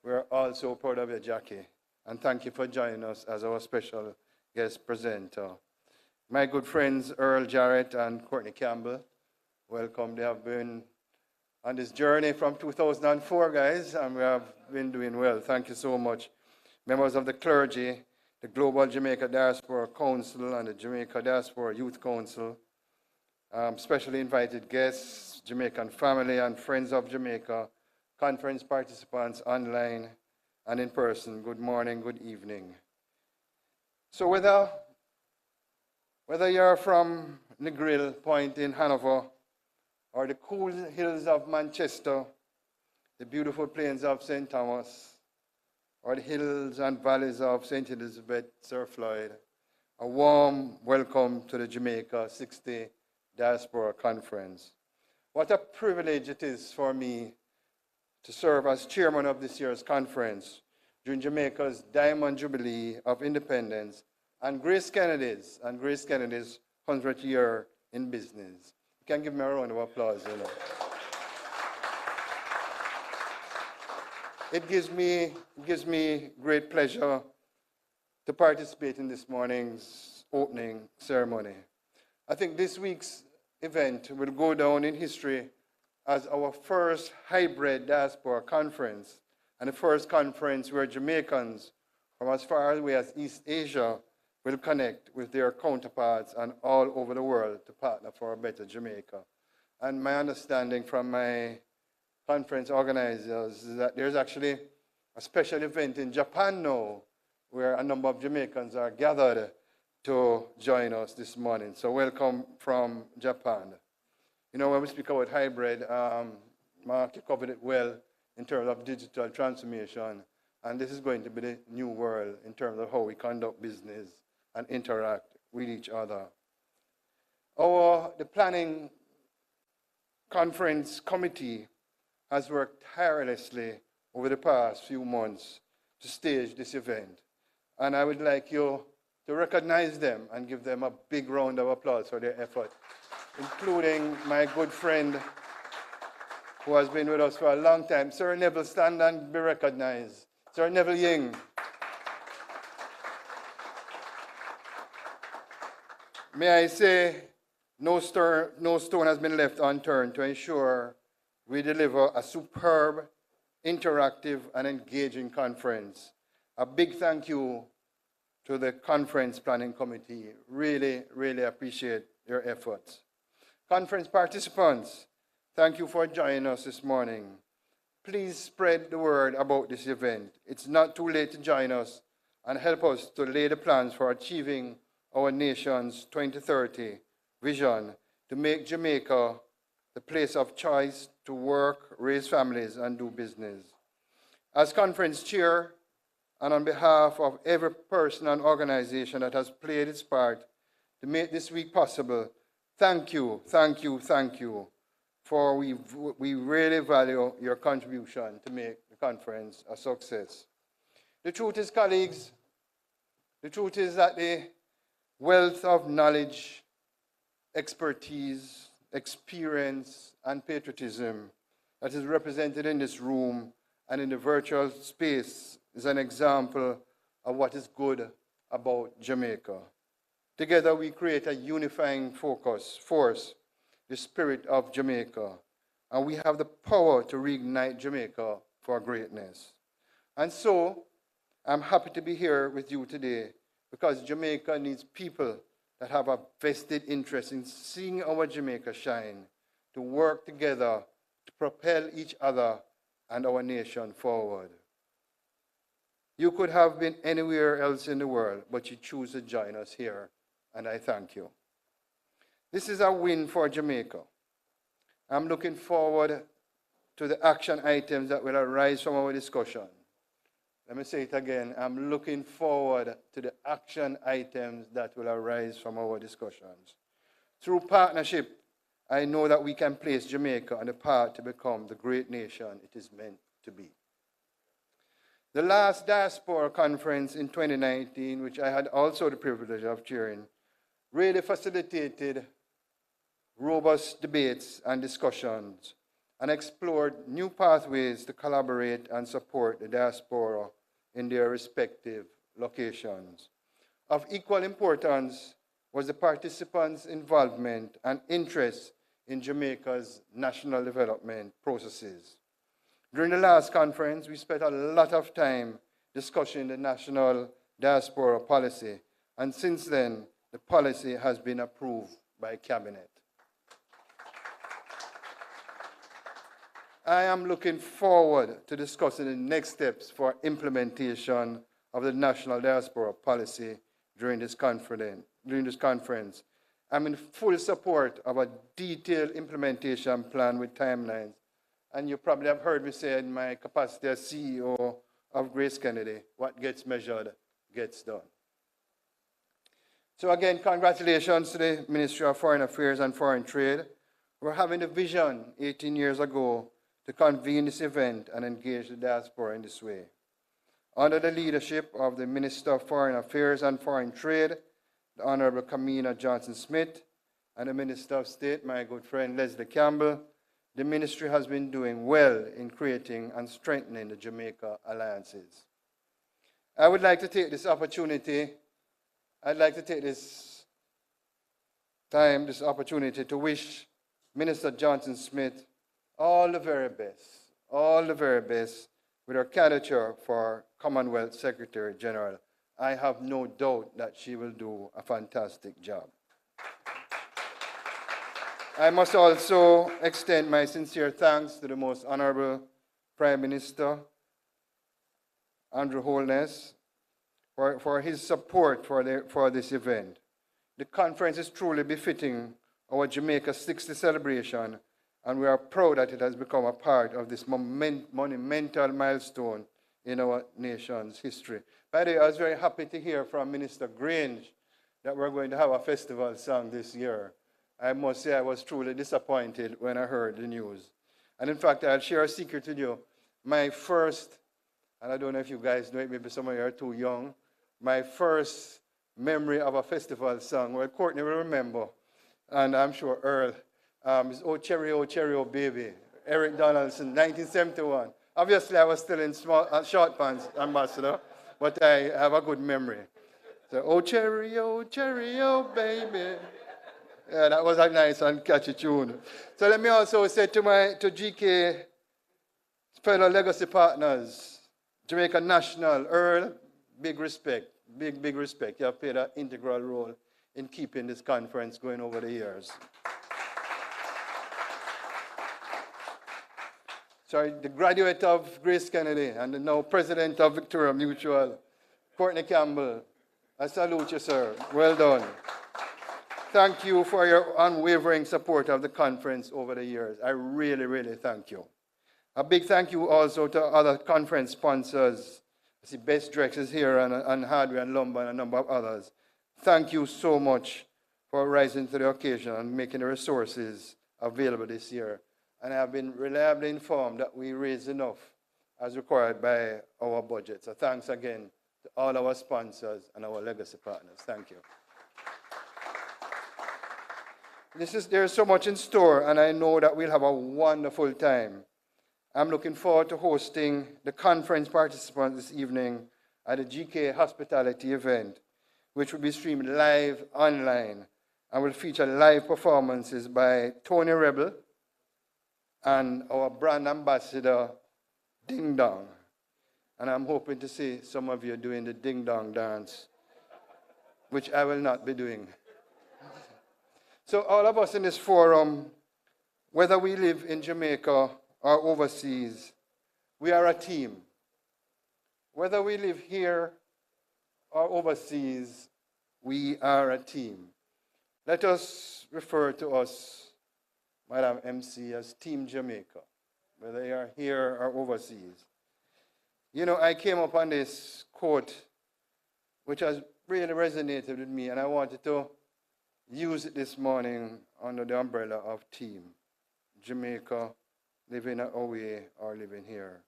Speaker 9: We're all so proud of you, Jacky. And thank you for joining us as our special guest presenter. My good friends, Earl Jarrett and Courtney Campbell, welcome. They have been on this journey from 2004, guys, and we have been doing well. Thank you so much. Members of the clergy, the Global Jamaica Diaspora Council and the Jamaica Diaspora Youth Council, specially invited guests, Jamaican family and friends of Jamaica, conference participants online and in person, good morning, good evening. So whether you're from Negril Point in Hanover, or the cool hills of Manchester, the beautiful plains of St. Thomas, or the hills and valleys of St. Elizabeth, Sir Floyd, a warm welcome to the Jamaica 60 Diaspora Conference. What a privilege it is for me to serve as chairman of this year's conference during Jamaica's Diamond Jubilee of Independence and Grace Kennedy's 100th year in business. You can give me a round of applause, you know. It gives me great pleasure to participate in this morning's opening ceremony. I think this week's event will go down in history as our first hybrid diaspora conference and the first conference where Jamaicans from as far away as East Asia will connect with their counterparts and all over the world to partner for a better Jamaica. And my understanding from my conference organizers is that there's actually a special event in Japan now where a number of Jamaicans are gathered to join us this morning. So welcome from Japan. You know, when we speak about hybrid, Mark, you covered it well in terms of digital transformation. And this is going to be the new world in terms of how we conduct business and interact with each other. The planning conference committee has worked tirelessly over the past few months to stage this event. And I would like you to recognize them and give them a big round of applause for their effort, including my good friend who has been with us for a long time, Sir Neville. Stand and be recognized. Sir Neville Ying. May I say, no stone has been left unturned to ensure we deliver a superb, interactive, and engaging conference. A big thank you to the conference planning committee. Really, really appreciate your efforts. Conference participants, thank you for joining us this morning. Please spread the word about this event. It's not too late to join us and help us to lay the plans for achieving our nation's 2030 vision to make Jamaica the place of choice to work, raise families, and do business. As conference chair, and on behalf of every person and organization that has played its part to make this week possible, thank you, thank you, thank you, for we really value your contribution to make the conference a success. The truth is, colleagues, the truth is that the wealth of knowledge, expertise, experience, and patriotism that is represented in this room and in the virtual space is an example of what is good about Jamaica. Together we create a unifying force, the spirit of Jamaica, and we have the power to reignite Jamaica for greatness. And so, I'm happy to be here with you today because Jamaica needs people that have a vested interest in seeing our Jamaica shine, to work together to propel each other and our nation forward. You could have been anywhere else in the world, but you choose to join us here, and I thank you. This is a win for Jamaica. I'm looking forward to the action items that will arise from our discussion. Let me say it again. I'm looking forward to the action items that will arise from our discussions. Through partnership, I know that we can place Jamaica on the path to become the great nation it is meant to be. The last Diaspora Conference in 2019, which I had also the privilege of chairing, really facilitated robust debates and discussions and explored new pathways to collaborate and support the diaspora in their respective locations. Of equal importance was the participants' involvement and interest in Jamaica's national development processes. During the last conference, we spent a lot of time discussing the national diaspora policy, and since then, the policy has been approved by Cabinet. I am looking forward to discussing the next steps for implementation of the national diaspora policy during this conference. I'm in full support of a detailed implementation plan with timelines. And you probably have heard me say in my capacity as CEO of Grace Kennedy, what gets measured gets done. So again, congratulations to the Ministry of Foreign Affairs and Foreign Trade. We're having a vision 18 years ago to convene this event and engage the diaspora in this way. Under the leadership of the Minister of Foreign Affairs and Foreign Trade, the Honorable Kamina Johnson-Smith, and the Minister of State, my good friend Leslie Campbell, the ministry has been doing well in creating and strengthening the Jamaica alliances. I would like to take this opportunity, this opportunity to wish Minister Johnson-Smith all the very best with her candidature for Commonwealth Secretary General. I have no doubt that she will do a fantastic job. I must also extend my sincere thanks to the Most Honorable Prime Minister, Andrew Holness, for his support for this event. The conference is truly befitting our Jamaica 60 celebration, and we are proud that it has become a part of this monumental milestone in our nation's history. By the way, I was very happy to hear from Minister Grange that we're going to have a festival song this year. I must say I was truly disappointed when I heard the news. And in fact, I'll share a secret with you. My first, and I don't know if you guys know it, maybe some of you are too young, my first memory of a festival song, well, Courtney will remember, and I'm sure Earl, is Oh Cherry, Oh Baby, Eric Donaldson, 1971. Obviously, I was still in short pants, Ambassador, but I have a good memory. So, Oh Cherry, Oh Baby. Yeah, that was a nice and catchy tune. So let me also say to GK fellow legacy partners, Jamaica National, Earl, big respect. You have played an integral role in keeping this conference going over the years. Sorry, the graduate of Grace Kennedy and the now president of Victoria Mutual, Courtney Campbell. I salute you, sir. Well done. Thank you for your unwavering support of the conference over the years. I really thank you. A big thank you also to other conference sponsors. I see Best Drex is here, and Hardware and Lumber, and a number of others. Thank you so much for rising to the occasion and making the resources available this year. And I have been reliably informed that we raised enough as required by our budget. So thanks again to all our sponsors and our legacy partners. Thank you. There's so much in store, and I know that we'll have a wonderful time. I'm looking forward to hosting the conference participants this evening at the GK Hospitality event, which will be streamed live online and will feature live performances by Tony Rebel and our brand ambassador, Ding Dong. And I'm hoping to see some of you doing the Ding Dong dance, which I will not be doing. So all of us in this forum, whether we live in Jamaica or overseas, we are a team. Whether we live here or overseas, we are a team. Let us refer to us, Madam MC, as Team Jamaica. whether they are here or overseas. You know, I came upon this quote, which has really resonated with me, and I wanted to use it this morning under the umbrella of Team Jamaica, living away or living here.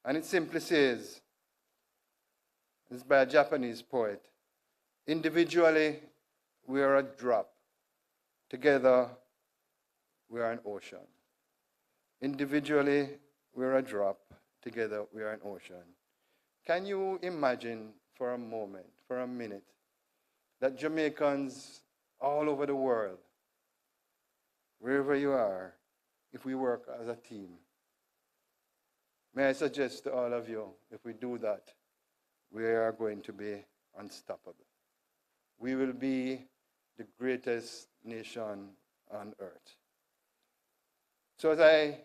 Speaker 9: And it simply says, it's by a Japanese poet, individually, we are a drop. Together, we are an ocean. Individually, we are a drop. Together, we are an ocean. Can you imagine for a moment, for a minute, that Jamaicans all over the world, wherever you are, if we work as a team, may I suggest to all of you, if we do that, we are going to be unstoppable. We will be the greatest nation on earth. So as I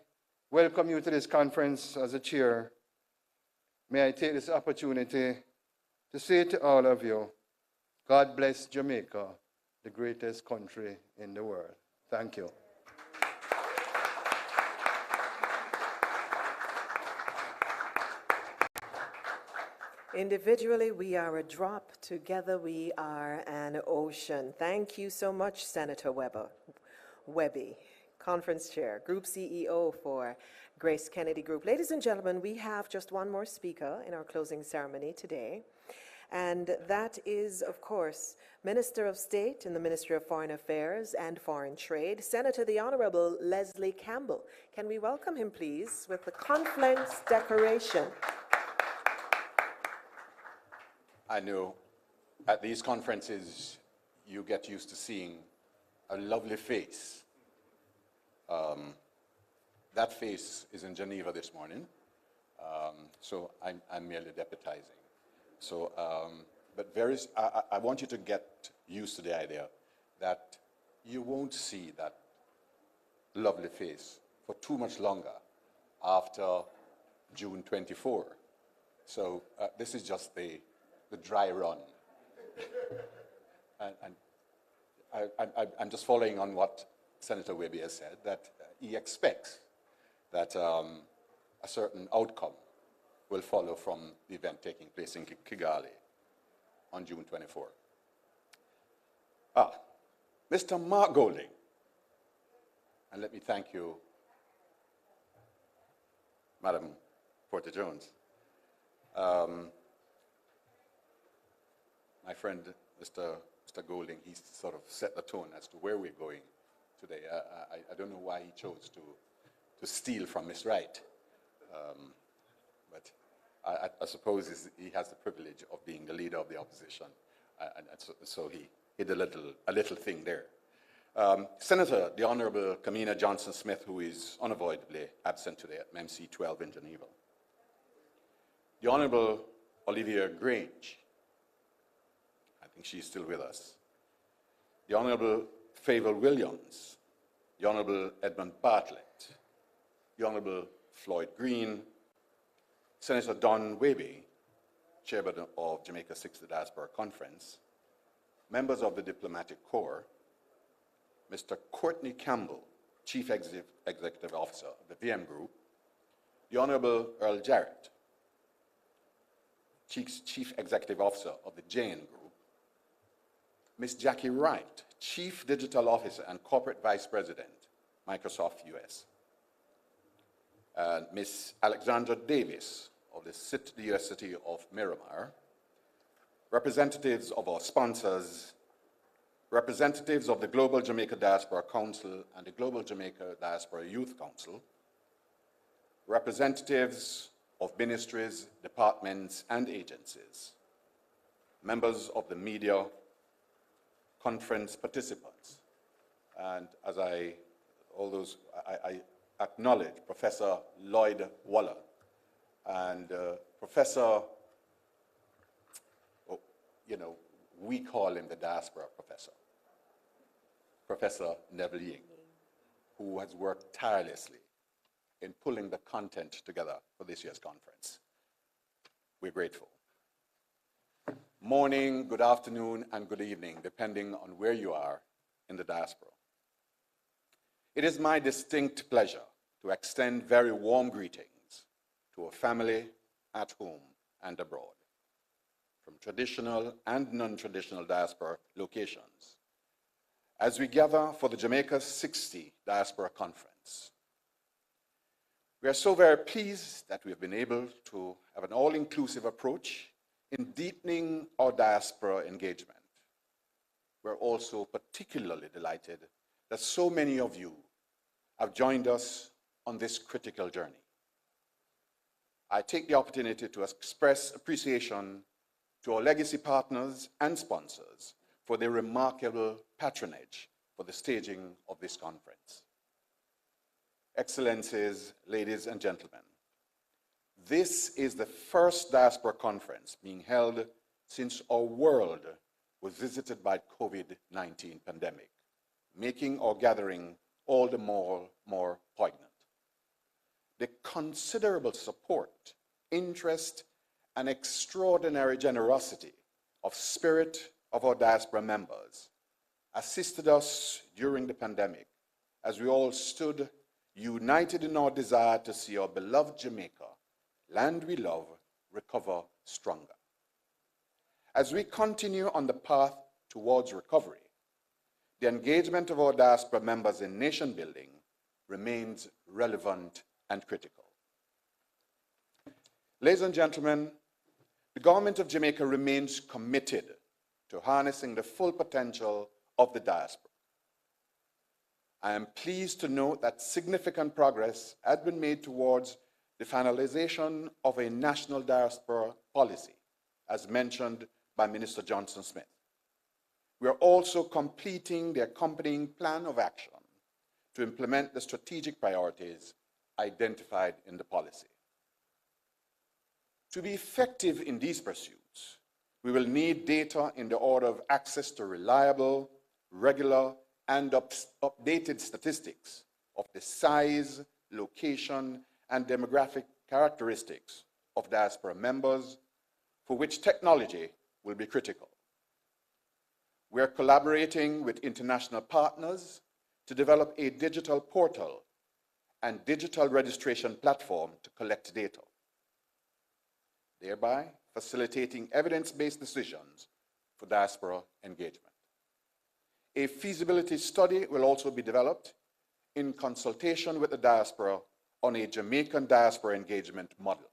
Speaker 9: welcome you to this conference as a chair, may I take this opportunity to say to all of you, God bless Jamaica, the greatest country in the world. Thank you.
Speaker 2: Individually, we are a drop. Together, we are an ocean. Thank you so much, Senator Webby, Conference Chair, Group CEO for Grace Kennedy Group. Ladies and gentlemen, we have just one more speaker in our closing ceremony today. And that is, of course, Minister of State in the Ministry of Foreign Affairs and Foreign Trade, Senator the Honorable Leslie Campbell. Can we welcome him, please, with the Conference Declaration?
Speaker 10: I know at these conferences you get used to seeing a lovely face. That face is in Geneva this morning, so I'm merely deputizing. So, but I want you to get used to the idea that you won't see that lovely face for too much longer after June 24. So this is just the dry run. I'm just following on what Senator Webby has said, that he expects that a certain outcome will follow from the event taking place in Kigali on June 24. Mr. Mark Golding, and let me thank you, Madam Porter-Jones. My friend, Mr. Golding, he sort of set the tone as to where we're going today. I don't know why he chose to steal from Miss Wright, but I suppose he has the privilege of being the leader of the opposition, and so he did a little thing there. Senator, the Honorable Kamina Johnson-Smith, who is unavoidably absent today at MC 12 in Geneva. The Honorable Olivia Grange, I think she's still with us. The Honorable Favour Williams, the Honorable Edmund Bartlett, the Honorable Floyd Green, Senator Don Webby, Chairman of Jamaica 60 Diaspora Conference, members of the Diplomatic Corps, Mr. Courtney Campbell, Chief Executive Officer of the VM Group, the Honorable Earl Jarrett, Chief Executive Officer of the JN Group, Ms. Jacky Wright, Chief Digital Officer and Corporate Vice President, Microsoft US, and Ms. Alexandra Davis of the US City of Miramar, representatives of our sponsors, representatives of the Global Jamaica Diaspora Council and the Global Jamaica Diaspora Youth Council, representatives of ministries, departments, and agencies, members of the media, conference participants, and as I acknowledge Professor Lloyd Waller and Professor, we call him the diaspora professor, Professor Neville Ying, who has worked tirelessly in pulling the content together for this year's conference. We're grateful. Morning, good afternoon, and good evening, depending on where you are in the diaspora. It is my distinct pleasure to extend very warm greetings to our family at home and abroad, from traditional and non-traditional diaspora locations, as we gather for the Jamaica 60 Diaspora Conference. We are so very pleased that we have been able to have an all-inclusive approach in deepening our diaspora engagement. We're also particularly delighted that so many of you have joined us on this critical journey. I take the opportunity to express appreciation to our legacy partners and sponsors for their remarkable patronage for the staging of this conference. Excellencies, ladies and gentlemen, this is the first diaspora conference being held since our world was visited by COVID-19 pandemic, making our gathering all the more poignant. The considerable support, interest, and extraordinary generosity of spirit of our diaspora members assisted us during the pandemic as we all stood united in our desire to see our beloved Jamaica, land we love, recover stronger. As we continue on the path towards recovery, the engagement of our diaspora members in nation building remains relevant and critical. Ladies and gentlemen, the government of Jamaica remains committed to harnessing the full potential of the diaspora. I am pleased to note that significant progress has been made towards the finalization of a national diaspora policy, as mentioned by Minister Johnson Smith. We are also completing the accompanying plan of action to implement the strategic priorities identified in the policy. To be effective in these pursuits, we will need data in the order of access to reliable, regular, and updated statistics of the size, location, and demographic characteristics of diaspora members, for which technology will be critical. We are collaborating with international partners to develop a digital portal and digital registration platform to collect data, thereby facilitating evidence-based decisions for diaspora engagement. A feasibility study will also be developed in consultation with the diaspora on a Jamaican diaspora engagement model.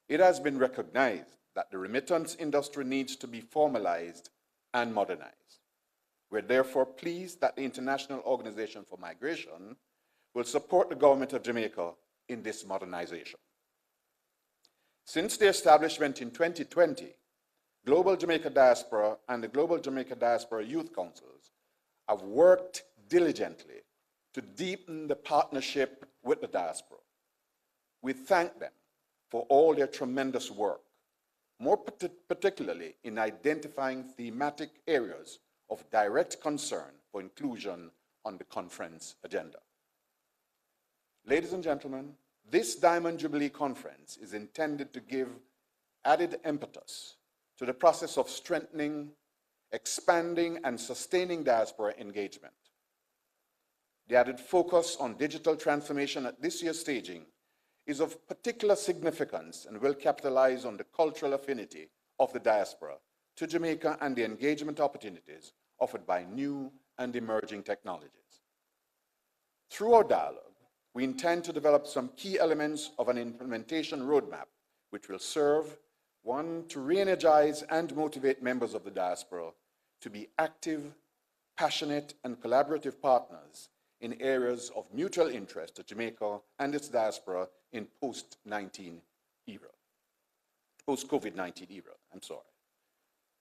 Speaker 10: It has been recognized that the remittance industry needs to be formalized and modernized. We're therefore pleased that the International Organization for Migration will support the government of Jamaica in this modernization. Since the establishment in 2020, Global Jamaica Diaspora and the Global Jamaica Diaspora Youth Councils have worked diligently to deepen the partnership with the diaspora. We thank them for all their tremendous work, more particularly in identifying thematic areas of direct concern for inclusion on the conference agenda. Ladies and gentlemen, this Diamond Jubilee Conference is intended to give added impetus to the process of strengthening, expanding, and sustaining diaspora engagement. The added focus on digital transformation at this year's staging is of particular significance and will capitalize on the cultural affinity of the diaspora to Jamaica and the engagement opportunities offered by new and emerging technologies. Through our dialogue, we intend to develop some key elements of an implementation roadmap, which will serve, one, to re-energize and motivate members of the diaspora to be active, passionate, and collaborative partners in areas of mutual interest to Jamaica and its diaspora in post-COVID-19 era,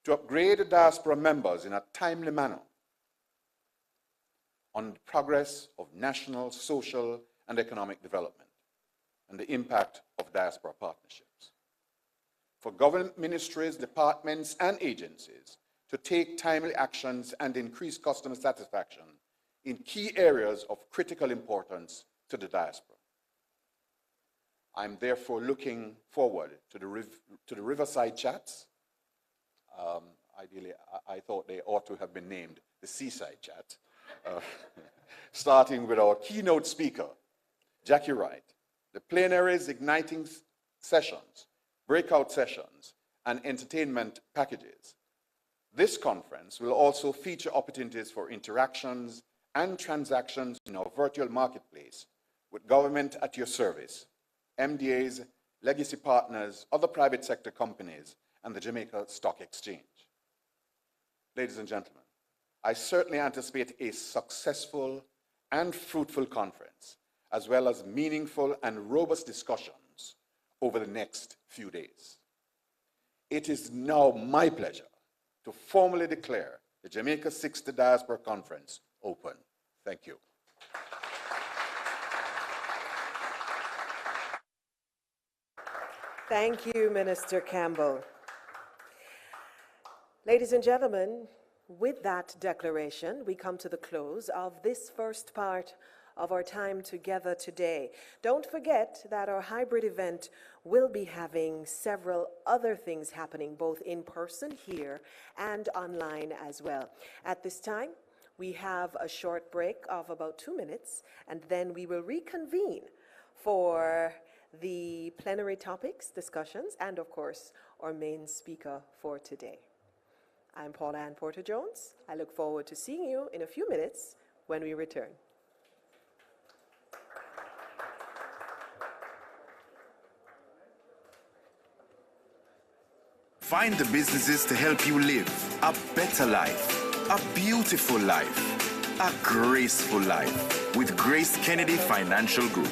Speaker 10: to upgrade the diaspora members in a timely manner on the progress of national, social, and economic development and the impact of diaspora partnerships. For government ministries, departments, and agencies to take timely actions and increase customer satisfaction in key areas of critical importance to the diaspora. I'm therefore looking forward to the Riverside Chats. Ideally, I thought they ought to have been named the Seaside Chat. starting with our keynote speaker, Jacky Wright. The plenaries, igniting sessions, breakout sessions, and entertainment packages. This conference will also feature opportunities for interactions and transactions in our virtual marketplace with government at your service, MDAs, legacy partners, other private sector companies, and the Jamaica Stock Exchange. Ladies and gentlemen, I certainly anticipate a successful and fruitful conference, as well as meaningful and robust discussions over the next few days. It is now my pleasure to formally declare the Jamaica 60 Diaspora Conference open. Thank you.
Speaker 2: Thank you, Minister Campbell. Ladies and gentlemen, with that declaration, we come to the close of this first part of our time together today. Don't forget that our hybrid event will be having several other things happening, both in person here and online as well. At this time, we have a short break of about 2 minutes, and then we will reconvene for the plenary topics, discussions, and of course, our main speaker for today. I'm Paula Ann Porter-Jones. I look forward to seeing you in a few minutes when we return.
Speaker 11: Find the businesses to help you live a better life, a beautiful life, a graceful life with Grace Kennedy Financial Group.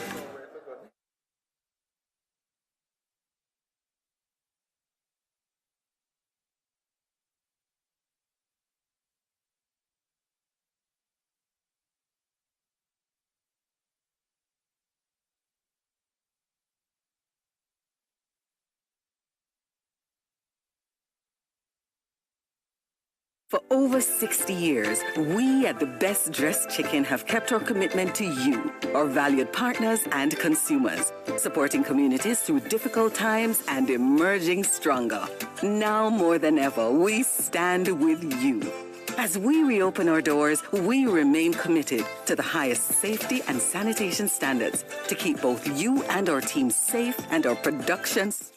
Speaker 12: For over 60 years, we at the Best Dressed Chicken have kept our commitment to you, our valued partners and consumers, supporting communities through difficult times and emerging stronger. Now more than ever, we stand with you. As we reopen our doors, we remain committed to the highest safety and sanitation standards to keep both you and our team safe and our production strong.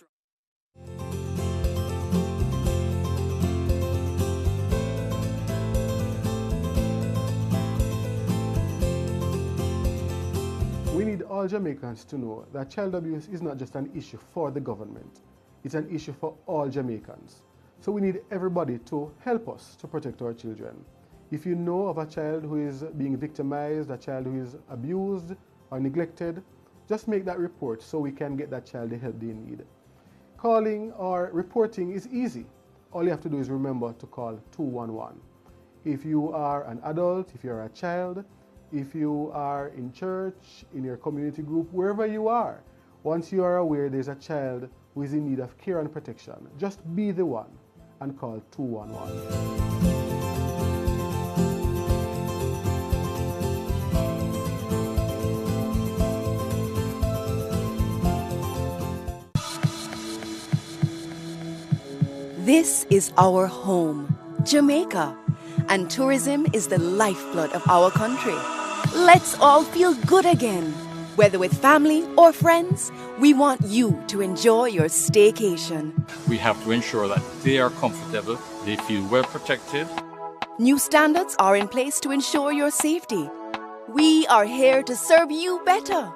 Speaker 13: We need all Jamaicans to know that child abuse is not just an issue for the government, it's an issue for all Jamaicans. So we need everybody to help us to protect our children. If you know of a child who is being victimized, a child who is abused or neglected, just make that report so we can get that child the help they need. Calling or reporting is easy. All you have to do is remember to call 211. If you are an adult, if you're a child, if you are in church, in your community group, wherever you are, once you are aware there's a child who is in need of care and protection, just be the one and call 211.
Speaker 14: This is our home, Jamaica, and tourism is the lifeblood of our country. Let's all feel good again. Whether with family or friends, we want you to enjoy your staycation.
Speaker 15: We have to ensure that they are comfortable, they feel well protected.
Speaker 14: New standards are in place to ensure your safety. We are here to serve you better,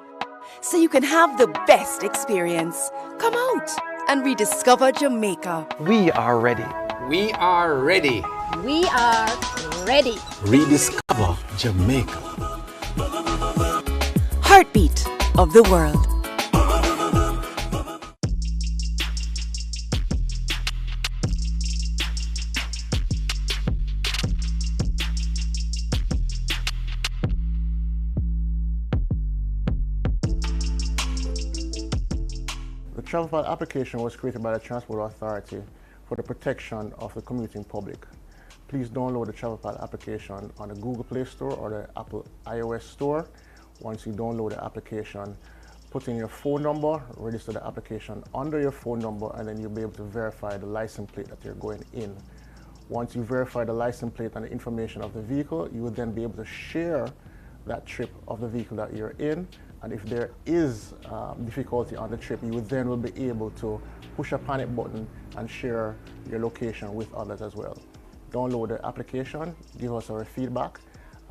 Speaker 14: so you can have the best experience. Come out and rediscover Jamaica.
Speaker 16: We are ready.
Speaker 17: We are ready.
Speaker 18: We are ready.
Speaker 16: Rediscover Jamaica.
Speaker 14: Heartbeat of the world.
Speaker 19: The travel file application was created by the Transport Authority for the protection of the commuting public. Please download the travel file application on the Google Play Store or the Apple iOS Store. Once you download the application, put in your phone number, register the application under your phone number, and then you'll be able to verify the license plate that you're going in. Once you verify the license plate and the information of the vehicle, you will then be able to share that trip of the vehicle that you're in. And if there is difficulty on the trip, you would then will be able to push a panic button and share your location with others as well. Download the application, give us our feedback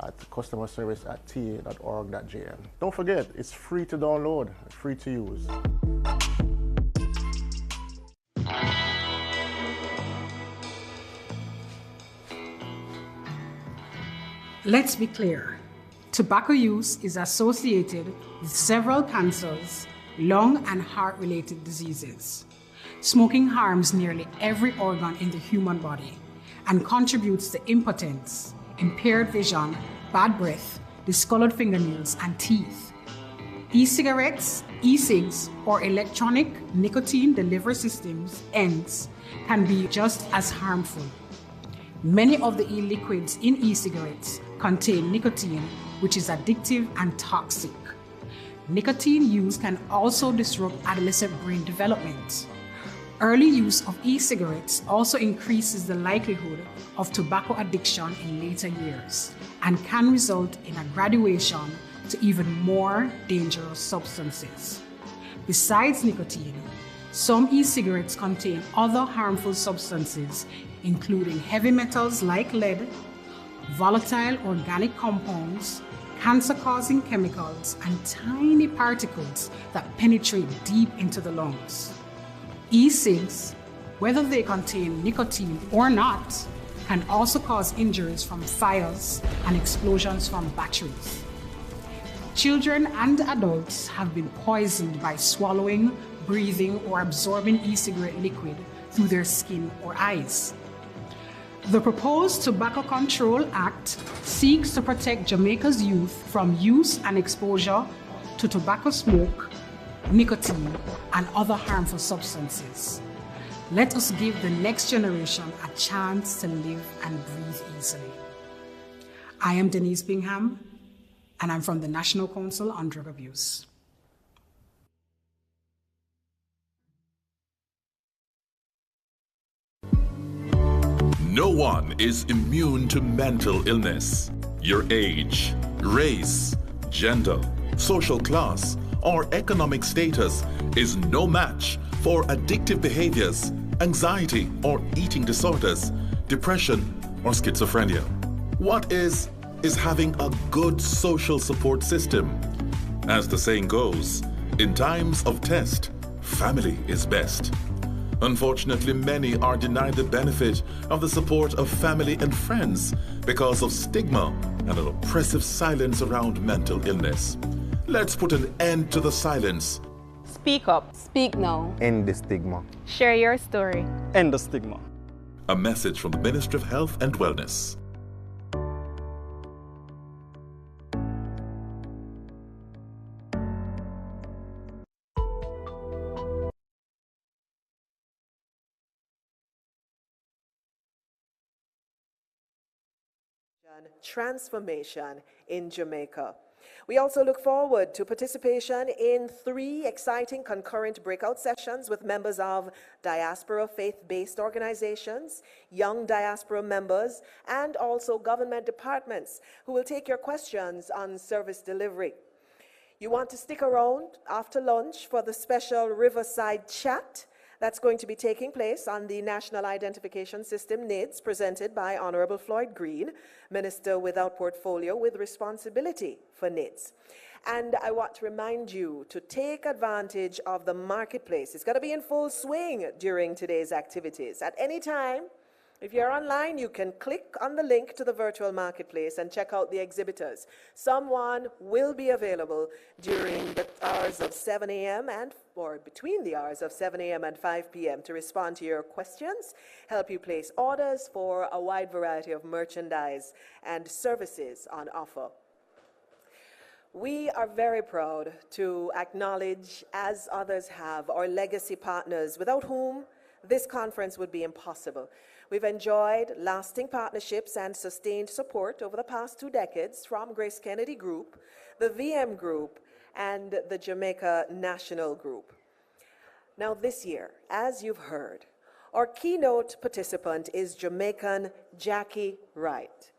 Speaker 19: at customerservice@ta.org.jm. Don't forget, it's free to download, free to use.
Speaker 20: Let's be clear. Tobacco use is associated with several cancers, lung and heart-related diseases. Smoking harms nearly every organ in the human body and contributes to impotence, impaired vision, bad breath, discolored fingernails, and teeth. E-cigarettes, e-cigs, or electronic nicotine delivery systems, ENDS, can be just as harmful. Many of the e-liquids in e-cigarettes contain nicotine, which is addictive and toxic. Nicotine use can also disrupt adolescent brain development. Early use of e-cigarettes also increases the likelihood of tobacco addiction in later years and can result in a graduation to even more dangerous substances. Besides nicotine, some e-cigarettes contain other harmful substances, including heavy metals like lead, volatile organic compounds, cancer-causing chemicals, and tiny particles that penetrate deep into the lungs. E-cigs, whether they contain nicotine or not, can also cause injuries from fires and explosions from batteries. Children and adults have been poisoned by swallowing, breathing, or absorbing e-cigarette liquid through their skin or eyes. The proposed Tobacco Control Act seeks to protect Jamaica's youth from use and exposure to tobacco smoke, nicotine, and other harmful substances. Let us give the next generation a chance to live and breathe easily. I am Denise Bingham, and I'm from the National Council on Drug Abuse.
Speaker 21: No one is immune to mental illness. Your age, race, gender, social class, or economic status is no match for addictive behaviors, anxiety or eating disorders, depression, or schizophrenia. What is having a good social support system. As the saying goes, in times of test, family is best. Unfortunately, many are denied the benefit of the support of family and friends because of stigma and an oppressive silence around mental illness. Let's put an end to the silence.
Speaker 22: Speak up. Speak now.
Speaker 23: End the stigma.
Speaker 22: Share your story.
Speaker 23: End the stigma.
Speaker 21: A message from the Ministry of Health and Wellness.
Speaker 2: Transformation in Jamaica. We also look forward to participation in 3 exciting concurrent breakout sessions with members of diaspora faith-based organizations, young diaspora members, and also government departments who will take your questions on service delivery. You want to stick around after lunch for the special Riverside Chat that's going to be taking place on the National Identification System, NIDS, presented by Honorable Floyd Green, Minister without portfolio with responsibility for NIDS. And I want to remind you to take advantage of the marketplace. It's going to be in full swing during today's activities. At any time, if you're online, you can click on the link to the virtual marketplace and check out the exhibitors. Someone will be available during the hours of 7 a.m. or between the hours of 7 a.m. and 5 p.m. to respond to your questions, help you place orders for a wide variety of merchandise and services on offer. We are very proud to acknowledge, as others have, our legacy partners without whom this conference would be impossible. We've enjoyed lasting partnerships and sustained support over the past 2 decades from Grace Kennedy Group, the VM Group, and the Jamaica National Group. Now this year, as you've heard, Our keynote participant is Jamaican Jacky Wright.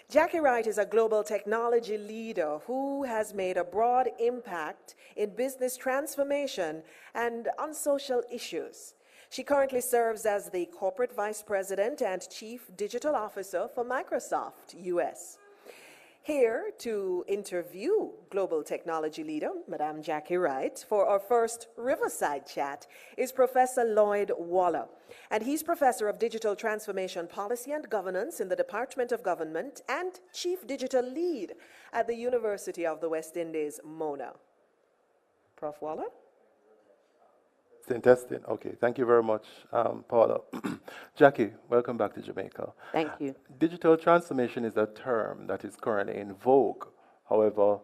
Speaker 2: Jacky Wright is a global technology leader who has made a broad impact in business transformation and on social issues. She currently serves as the Corporate Vice President and Chief Digital Officer for Microsoft US. Here to interview global technology leader, Madame Jacky Wright, for our first Riverside chat is Professor Lloyd Waller. And he's Professor of Digital Transformation Policy and Governance in the Department of Government and Chief Digital Lead at the University of the West Indies, Mona. Prof. Waller?
Speaker 1: Testing. Okay, thank you very much, Paula. Jacky, welcome back to Jamaica.
Speaker 3: Thank you.
Speaker 1: Digital transformation is a term that is currently in vogue. However,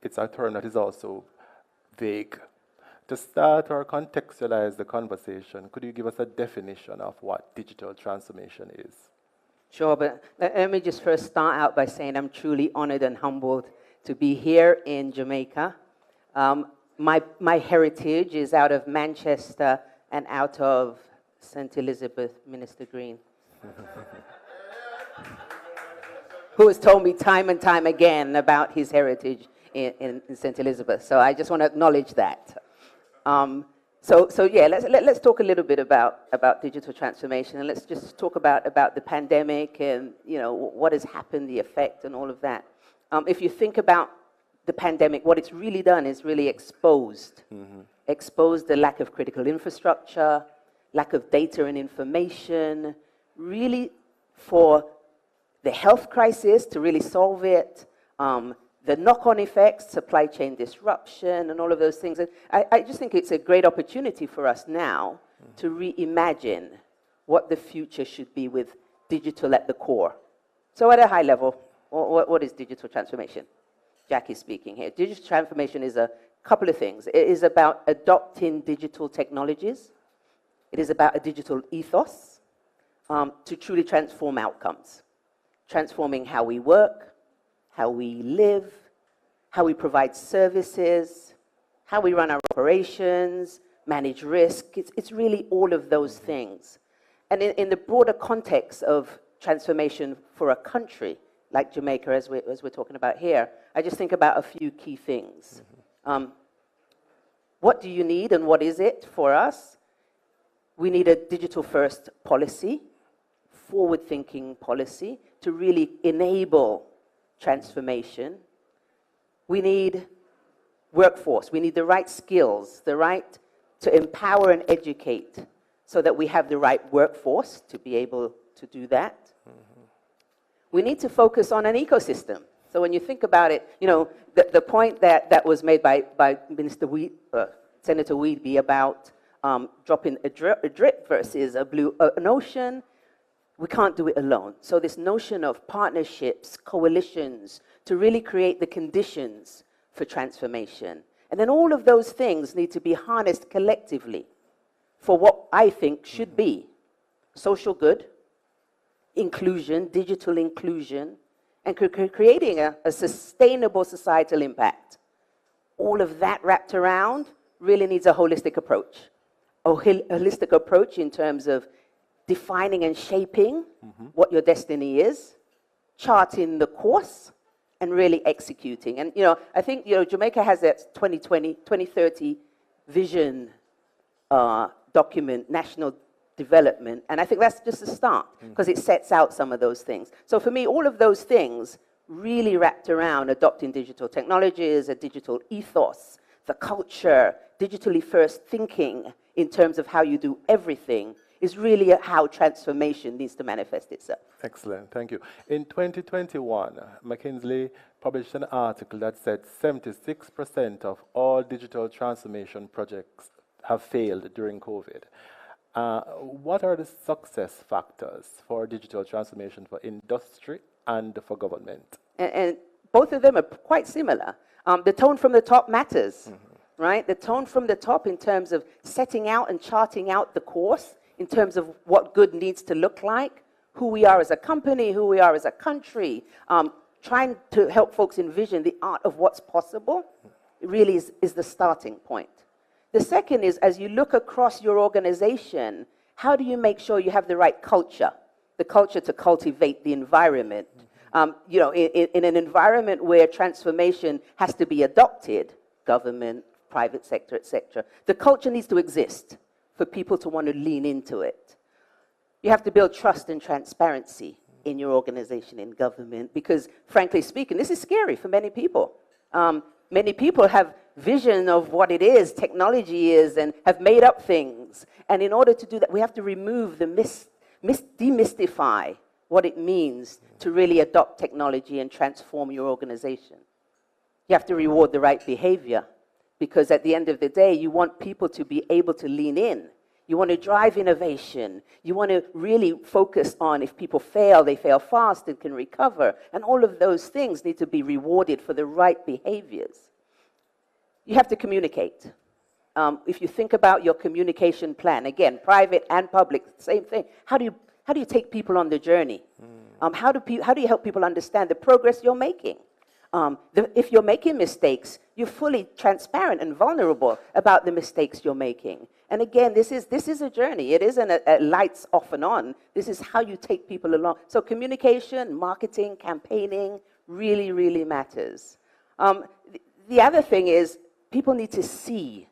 Speaker 1: it's a term that is also vague. To start or contextualize the conversation, could you give us a definition of what digital transformation is?
Speaker 3: Sure, but let me just first start out by saying I'm truly honored and humbled to be here in Jamaica. My heritage is out of Manchester and out of St. Elizabeth, Minister Green, who has told me time and time again about his heritage in St. Elizabeth. So I just want to acknowledge that. So yeah, let's talk a little bit about digital transformation, and let's just talk about the pandemic and what has happened, the effect, and all of that. If you think about the pandemic, what it's really done is really exposed the lack of critical infrastructure, lack of data and information, really for the health crisis to really solve it, the knock-on effects, supply chain disruption, and all of those things. And I just think it's a great opportunity for us now to reimagine what the future should be with digital at the core. So at a high level, what is digital transformation? Jacky speaking here. Digital transformation is a couple of things. It is about adopting digital technologies. It is about a digital ethos to truly transform outcomes, transforming how we work, how we live, how we provide services, how we run our operations, manage risk. It's really all of those things. And in the broader context of transformation for a country, like Jamaica, as we're talking about here, I just think about a few key things. What do you need and what is it for us? We need a digital-first policy, forward-thinking policy to really enable transformation. We need workforce. We need the right skills, the right to empower and educate so that we have the right workforce to be able to do that. We need to focus on an ecosystem. So when you think about it, the point that was made by Senator Weedby about dropping a drip versus an ocean, we can't do it alone. So this notion of partnerships, coalitions, to really create the conditions for transformation. And then all of those things need to be harnessed collectively for what I think should be social good, inclusion, digital inclusion, and creating a sustainable societal impact. All of that wrapped around really needs a holistic approach. A holistic approach in terms of defining and shaping what your destiny is, charting the course, and really executing. And, I think, Jamaica has that 2030 vision document, national development, and I think that's just a start because it sets out some of those things. So for me, all of those things really wrapped around adopting digital technologies, a digital ethos, the culture, digitally first thinking in terms of how you do everything is really how transformation needs to manifest itself.
Speaker 1: Excellent, thank you. In 2021, McKinsey published an article that said 76% of all digital transformation projects have failed during COVID. What are the success factors for digital transformation for industry and for government?
Speaker 3: And both of them are quite similar. The tone from the top matters, right? The tone from the top in terms of setting out and charting out the course, in terms of what good needs to look like, who we are as a company, who we are as a country, trying to help folks envision the art of what's possible, really is the starting point. The second is, as you look across your organization How do you make sure you have the right culture? The culture to cultivate the environment. You know, in an environment where transformation has to be adopted, government, private sector, etc., the culture needs to exist for people to want to lean into it. You have to build trust and transparency in your organization, in government, because frankly speaking, this is scary for many people. Many people have vision of what it is, technology is, and have made up things. And in order to do that, we have to remove the demystify what it means to really adopt technology and transform your organization. You have to reward the right behavior, because at the end of the day, you want people to be able to lean in. You want to drive innovation. You want to really focus on if people fail, they fail fast and can recover. And all of those things need to be rewarded for the right behaviors. You have to communicate. If you think about your communication plan, again, private and public, same thing. How do you take people on the journey? How do you help people understand the progress you're making? If you're making mistakes, you're fully transparent and vulnerable about the mistakes you're making. And again, this is a journey. It isn't a lights off and on. This is how you take people along. So communication, marketing, campaigning really, really matters. The other thing is people need to see,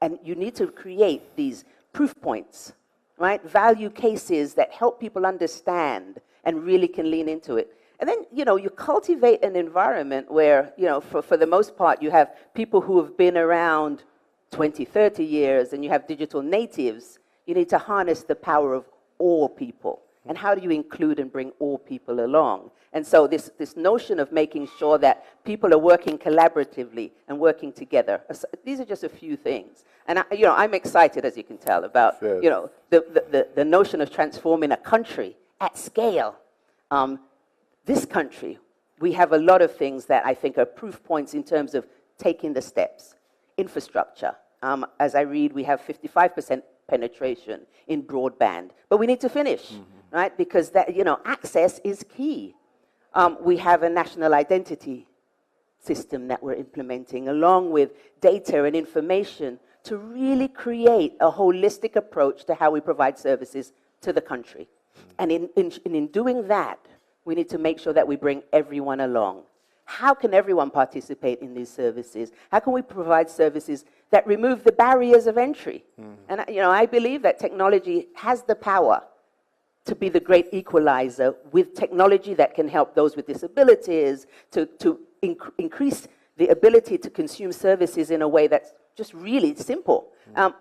Speaker 3: and you need to create these proof points, right? Value cases that help people understand and really can lean into it. And then, you know, you cultivate an environment where, you know, for the most part, you have people who have been around 20, 30 years, and you have digital natives. You need to harness the power of all people. And how do you include and bring all people along? And so this notion of making sure that people are working collaboratively and working together, these are just a few things. And you know, I'm excited, as you can tell, about you know, the notion of transforming a country at scale. This country, we have a lot of things that I think are proof points in terms of taking the steps. Infrastructure. As I read, we have 55% penetration in broadband, but we need to finish, right? Because that, you know, access is key. We have a national identity system that we're implementing, along with data and information, to really create a holistic approach to how we provide services to the country. And in doing that, we need to make sure that we bring everyone along. How can everyone participate in these services? How can we provide services that remove the barriers of entry? And you know, I believe that technology has the power to be the great equalizer, with technology that can help those with disabilities to increase the ability to consume services in a way that's just really simple.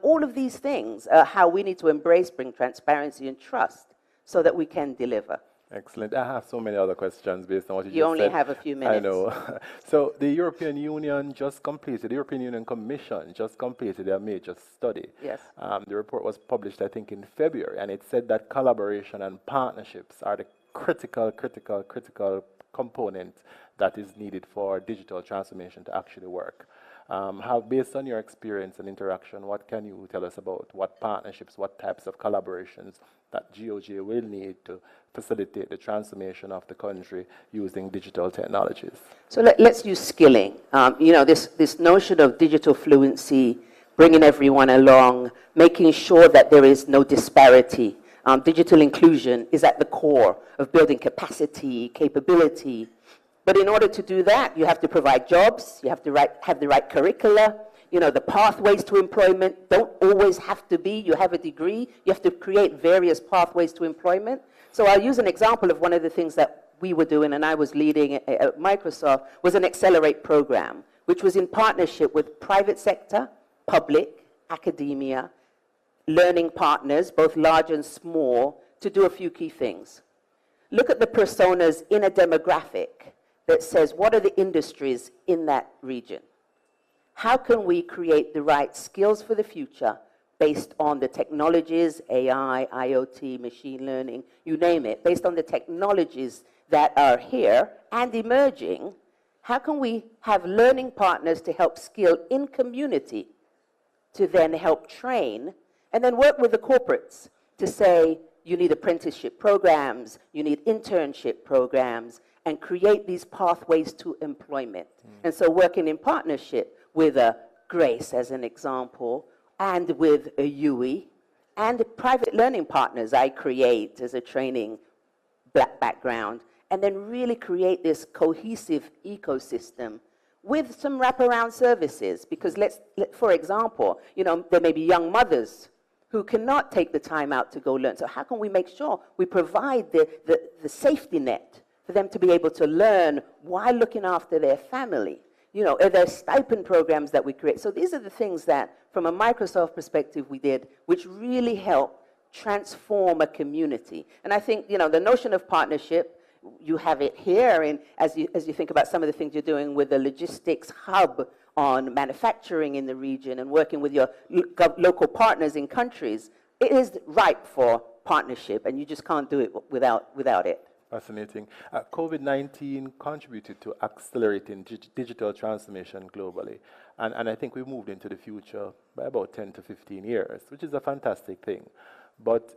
Speaker 3: All of these things are how we need to embrace, bring transparency and trust so that we can deliver.
Speaker 1: Excellent. I have so many other questions based on what you just said.
Speaker 3: You only have a few minutes.
Speaker 1: I know. So the European Union just completed, the European Union Commission just completed a major study.
Speaker 3: Yes.
Speaker 1: The report was published, I think, in February, and it said that collaboration and partnerships are the critical component that is needed for digital transformation to actually work. Based on your experience and interaction, what can you tell us about what partnerships, what types of collaborations that GOJ will need to facilitate the transformation of the country using digital technologies? So
Speaker 3: let's use skilling. You know, this notion of digital fluency, bringing everyone along, making sure that there is no disparity. Digital inclusion is at the core of building capacity, capability. But in order to do that, you have to provide jobs, you have to have the right curricula. You know, the pathways to employment don't always have to be you have a degree. You have to create various pathways to employment. So I'll use an example of one of the things that we were doing and I was leading at Microsoft was an Accelerate program, which was in partnership with private sector, public, academia, learning partners, both large and small, to do a few key things. Look at the personas in a demographic that says, what are the industries in that region? How can we create the right skills for the future based on the technologies, AI, IoT, machine learning, you name it, based on the technologies that are here and emerging? How can we have learning partners to help skill in community to then help train and then work with the corporates to say, you need apprenticeship programs, you need internship programs, and create these pathways to employment. And so working in partnership with a Grace, as an example, and with a UE, and private learning partners I create as a training background, and then really create this cohesive ecosystem with some wraparound services. Because for example, there may be young mothers who cannot take the time out to go learn. So how can we make sure we provide the safety net for them to be able to learn while looking after their family? Are there stipend programs that we create? So these are the things that, from a Microsoft perspective, we did, which really help transform a community. And I think, the notion of partnership, you have it here, and as you think about some of the things you're doing with the logistics hub on manufacturing in the region and working with your local partners in countries, it is ripe for partnership, and you just can't do it without it.
Speaker 1: Fascinating. COVID-19 contributed to accelerating digital transformation globally. And I think we moved into the future by about 10 to 15 years, which is a fantastic thing. But,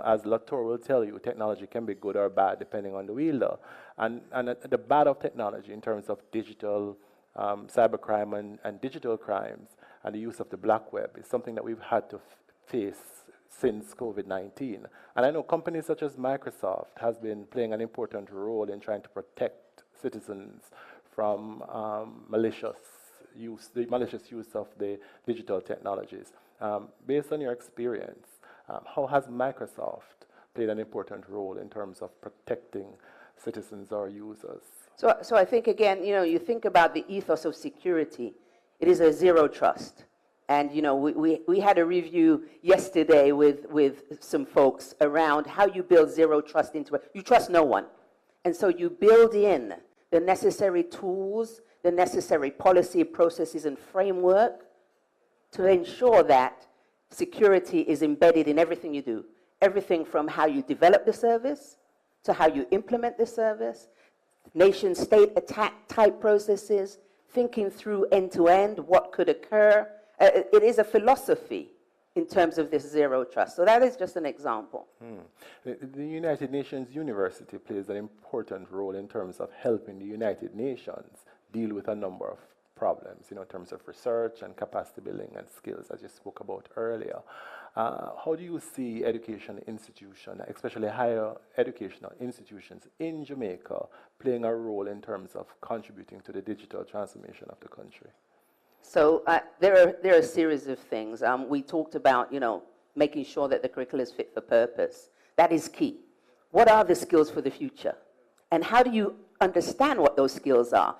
Speaker 1: as Latour will tell you, technology can be good or bad depending on the wielder. And the bad of technology in terms of digital cybercrime and digital crimes and the use of the black web is something that we've had to face since COVID-19. And I know companies such as Microsoft has been playing an important role in trying to protect citizens from malicious use of the digital technologies. Based on your experience, how has Microsoft played an important role in terms of protecting citizens or users?
Speaker 3: So I think, again, you think about the ethos of security. It is a zero trust. And, we had a review yesterday with some folks around how you build zero trust into it. You trust no one. And so you build in the necessary tools, the necessary policy, processes, and framework to ensure that security is embedded in everything you do. Everything from how you develop the service to how you implement the service, nation-state attack type processes, thinking through end-to-end what could occur. It is a philosophy in terms of this zero trust. So that is just an example.
Speaker 1: The United Nations University plays an important role in terms of helping the United Nations deal with a number of problems, in terms of research and capacity building and skills, as you spoke about earlier. How do you see education institutions, especially higher educational institutions in Jamaica, playing a role in terms of contributing to the digital transformation of the country?
Speaker 3: So there are a series of things. We talked about, making sure that the curriculum is fit for purpose. That is key. What are the skills for the future? And how do you understand what those skills are?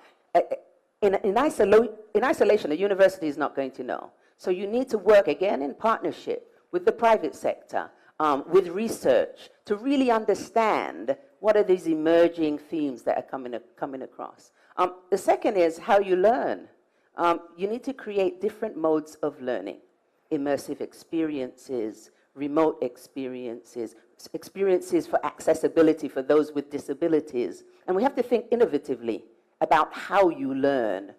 Speaker 3: In isolation, a university is not going to know. So you need to work, again, in partnership with the private sector, with research, to really understand what are these emerging themes that are coming across. The second is how you learn. You need to create different modes of learning, immersive experiences, remote experiences, experiences for accessibility for those with disabilities. And we have to think innovatively about how you learn.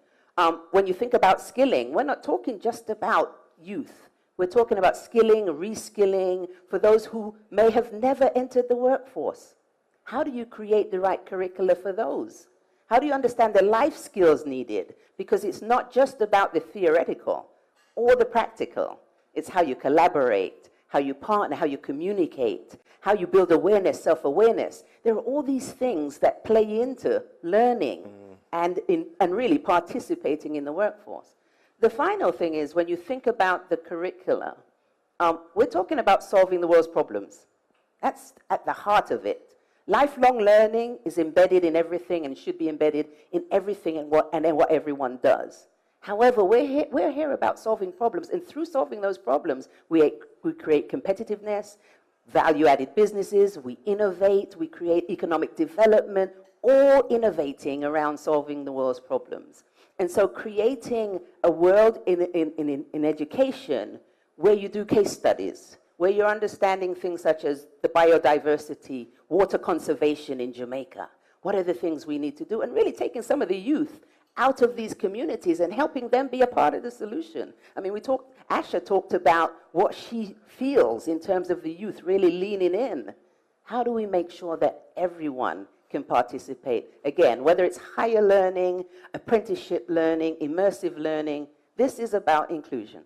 Speaker 3: When you think about skilling, we're not talking just about youth. We're talking about skilling, reskilling for those who may have never entered the workforce. How do you create the right curricula for those? How do you understand the life skills needed? Because it's not just about the theoretical or the practical. It's how you collaborate, how you partner, how you communicate, how you build awareness, self-awareness. There are all these things that play into learning and really participating in the workforce. The final thing is, when you think about the curricula, we're talking about solving the world's problems. That's at the heart of it. Lifelong learning is embedded in everything and should be embedded in everything and what everyone does. However, we're here about solving problems, and through solving those problems, we create competitiveness, value-added businesses, we innovate, we create economic development, all innovating around solving the world's problems. And so creating a world in education where you do case studies, where you're understanding things such as the biodiversity, water conservation in Jamaica. What are the things we need to do? And really taking some of the youth out of these communities and helping them be a part of the solution. I mean, Asha talked about what she feels in terms of the youth really leaning in. How do we make sure that everyone can participate? Again, whether it's higher learning, apprenticeship learning, immersive learning, this is about inclusion.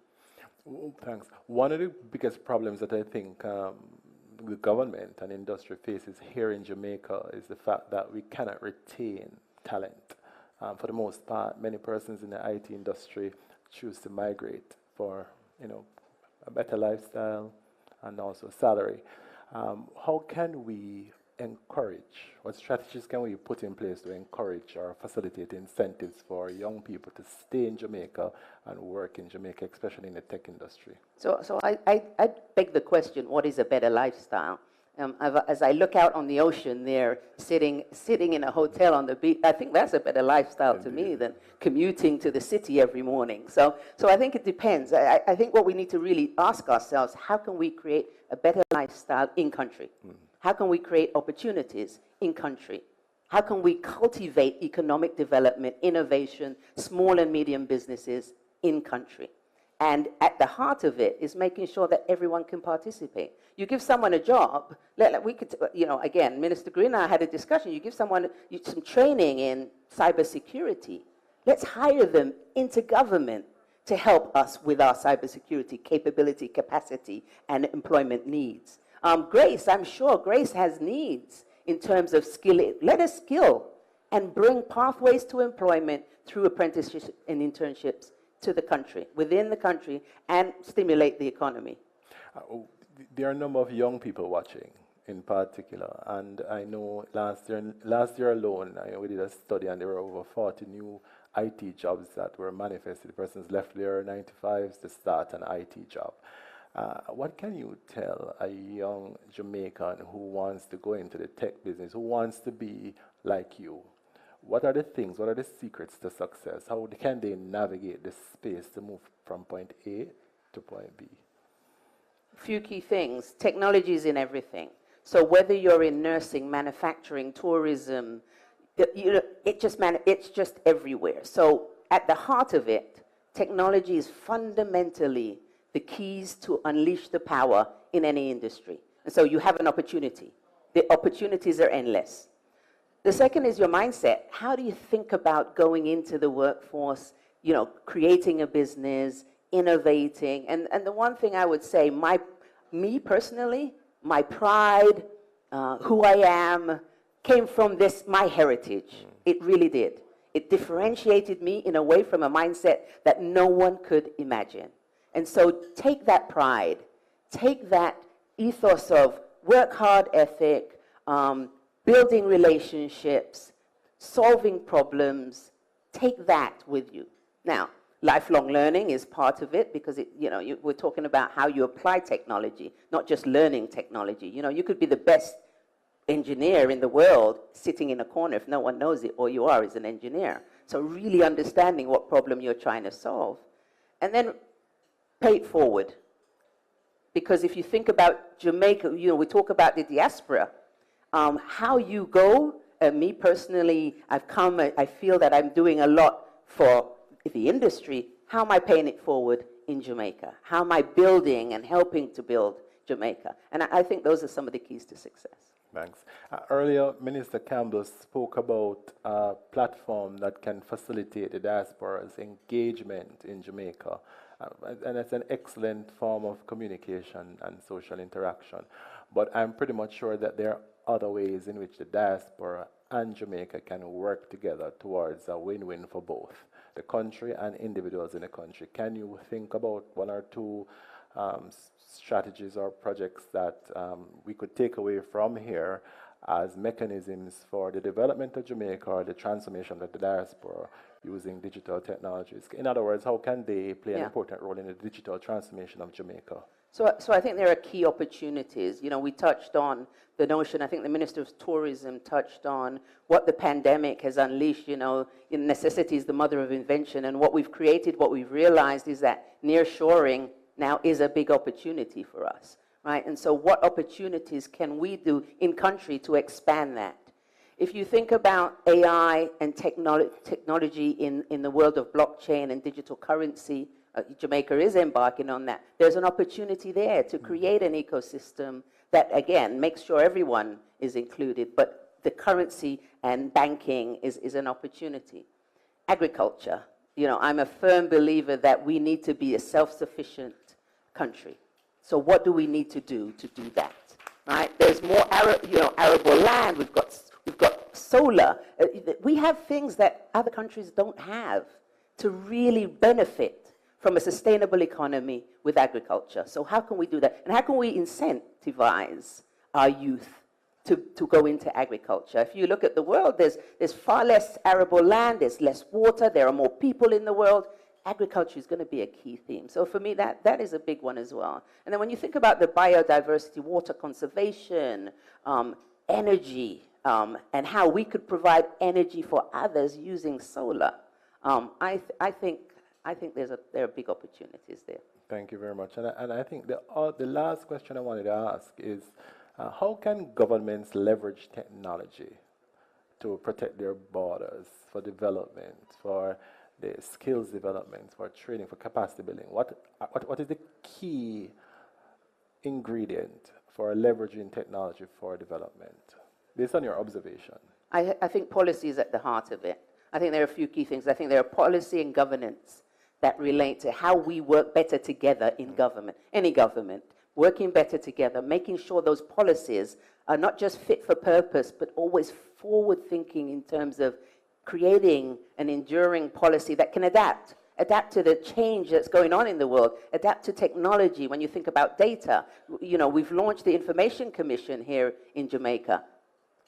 Speaker 1: Thanks. One of the biggest problems that I think the government and industry faces here in Jamaica is the fact that we cannot retain talent. For the most part, many persons in the IT industry choose to migrate for, a better lifestyle and also salary. How can we encourage, what strategies can we put in place to encourage or facilitate incentives for young people to stay in Jamaica and work in Jamaica, especially in the tech industry?
Speaker 3: So I beg the question, what is a better lifestyle? As I look out on the ocean there, sitting in a hotel on the beach, I think that's a better lifestyle to me than commuting to the city every morning. So I think it depends. I think what we need to really ask ourselves, how can we create a better lifestyle in country? How can we create opportunities in country? How can we cultivate economic development, innovation, small and medium businesses in country? And at the heart of it is making sure that everyone can participate. You give someone a job, we could, again, Minister Green and I had a discussion. You give someone some training in cybersecurity. Let's hire them into government to help us with our cybersecurity capability, capacity, and employment needs. Grace, I'm sure Grace has needs in terms of skilling. Let us skill and bring pathways to employment through apprenticeships and internships to the country, within the country, and stimulate the economy.
Speaker 1: There are a number of young people watching in particular, and I know last year alone, we did a study and there were over 40 new IT jobs that were manifested. Persons left their 9-to-5s to start an IT job. What can you tell a young Jamaican who wants to go into the tech business, who wants to be like you? What are the things, what are the secrets to success? How can they navigate this space to move from point A to point B?
Speaker 3: Few key things. Technology is in everything. So whether you're in nursing, manufacturing, tourism, it's just everywhere. So at the heart of it, technology is fundamentally the keys to unleash the power in any industry. And so you have an opportunity. The opportunities are endless. The second is your mindset. How do you think about going into the workforce, creating a business, innovating? And the one thing I would say, me personally, my pride, who I am, came from my heritage. It really did. It differentiated me in a way from a mindset that no one could imagine. And so take that pride, take that ethos of work hard ethic, building relationships, solving problems, take that with you. Now, lifelong learning is part of it because we're talking about how you apply technology, not just learning technology. You could be the best engineer in the world sitting in a corner if no one knows it, all you are is an engineer. So really understanding what problem you're trying to solve. And then pay it forward. Because if you think about Jamaica, we talk about the diaspora. How you go, me personally, I feel that I'm doing a lot for the industry. How am I paying it forward in Jamaica? How am I building and helping to build Jamaica? And I think those are some of the keys to success.
Speaker 1: Thanks. Earlier, Minister Campbell spoke about a platform that can facilitate the diaspora's engagement in Jamaica. And it's an excellent form of communication and social interaction. But I'm pretty much sure that there are other ways in which the diaspora and Jamaica can work together towards a win-win for both the country and individuals in the country. Can you think about one or two strategies or projects that we could take away from here as mechanisms for the development of Jamaica or the transformation of the diaspora using digital technologies? In other words, how can they play an important role in the digital transformation of Jamaica?
Speaker 3: So I think there are key opportunities. We touched on the notion, I think the Minister of Tourism touched on what the pandemic has unleashed, necessity is the mother of invention. And what we've created, what we've realized is that nearshoring now is a big opportunity for us, right? And so what opportunities can we do in country to expand that? If you think about AI and technology in the world of blockchain and digital currency, Jamaica is embarking on that. There's an opportunity there to create an ecosystem that, again, makes sure everyone is included, but the currency and banking is an opportunity. Agriculture. You know, I'm a firm believer that we need to be a self-sufficient country. So what do we need to do that? Right? There's more arable land. We've got solar. We have things that other countries don't have to really benefit from a sustainable economy with agriculture. So how can we do that? And how can we incentivize our youth to go into agriculture? If you look at the world, there's far less arable land, there's less water, there are more people in the world. Agriculture is going to be a key theme. So for me, that is a big one as well. And then when you think about the biodiversity, water conservation, energy, and how we could provide energy for others using solar, I think there are big opportunities there.
Speaker 1: Thank you very much. And I think the last question I wanted to ask is, how can governments leverage technology to protect their borders for development, for the skills development, for training, for capacity building? What is the key ingredient for leveraging technology for development, based on your observation?
Speaker 3: I think policy is at the heart of it. I think there are a few key things. I think there are policy and governance that relate to how we work better together in government, any government, working better together, making sure those policies are not just fit for purpose, but always forward-thinking in terms of creating an enduring policy that can adapt to the change that's going on in the world, adapt to technology. When you think about data, you know, we've launched the Information Commission here in Jamaica,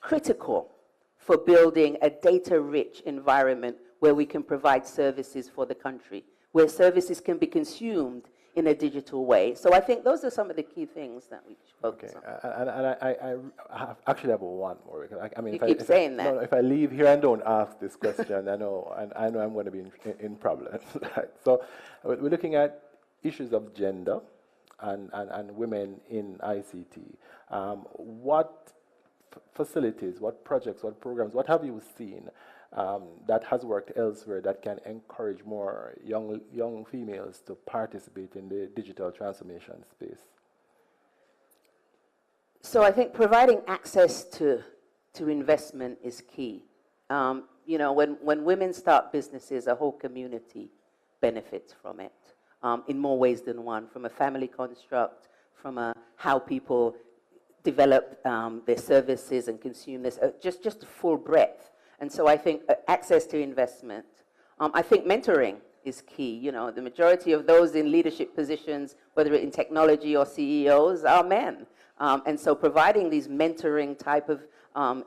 Speaker 3: critical for building a data-rich environment where we can provide services for the country, where services can be consumed in a digital way. So I think those are some of the key things that we should focus on.
Speaker 1: And I actually have one more. I mean, if I leave here and don't ask this question, I know I'm going to be in problems. Right? So we're looking at issues of gender and women in ICT. What facilities, what projects, what programs, what have you seen that has worked elsewhere that can encourage more young females to participate in the digital transformation space?
Speaker 3: So I think providing access to investment is key. You know, when women start businesses, a whole community benefits from it in more ways than one, from a family construct, from how people develop their services and consume this, just a full breadth. And so I think access to investment. I think mentoring is key. You know, the majority of those in leadership positions, whether in technology or CEOs, are men. And so providing these mentoring type of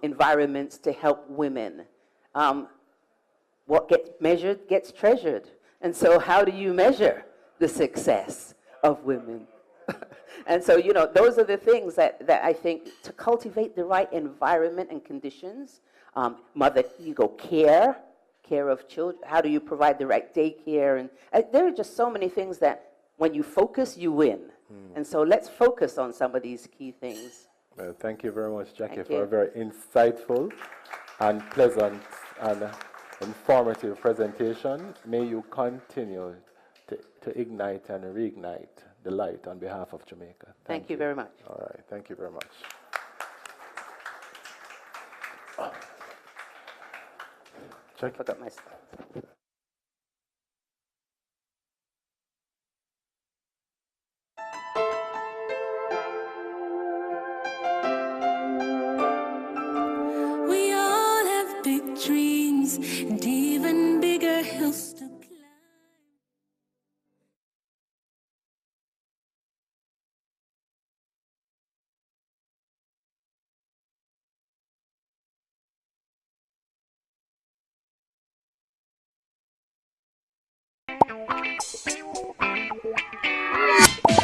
Speaker 3: environments to help women. What gets measured gets treasured. And so how do you measure the success of women? And so, you know, those are the things that I think, to cultivate the right environment and conditions. Care of children. How do you provide the right daycare? And there are just so many things that when you focus, you win. And so let's focus on some of these key things.
Speaker 1: Well, thank you very much, Jackie, for a very insightful and pleasant and informative presentation. May you continue to ignite and reignite the light on behalf of Jamaica.
Speaker 3: Thank you very much.
Speaker 1: All right, thank you very much.
Speaker 3: I forgot my stuff.
Speaker 4: We all have big dreams and even bigger hills to climb.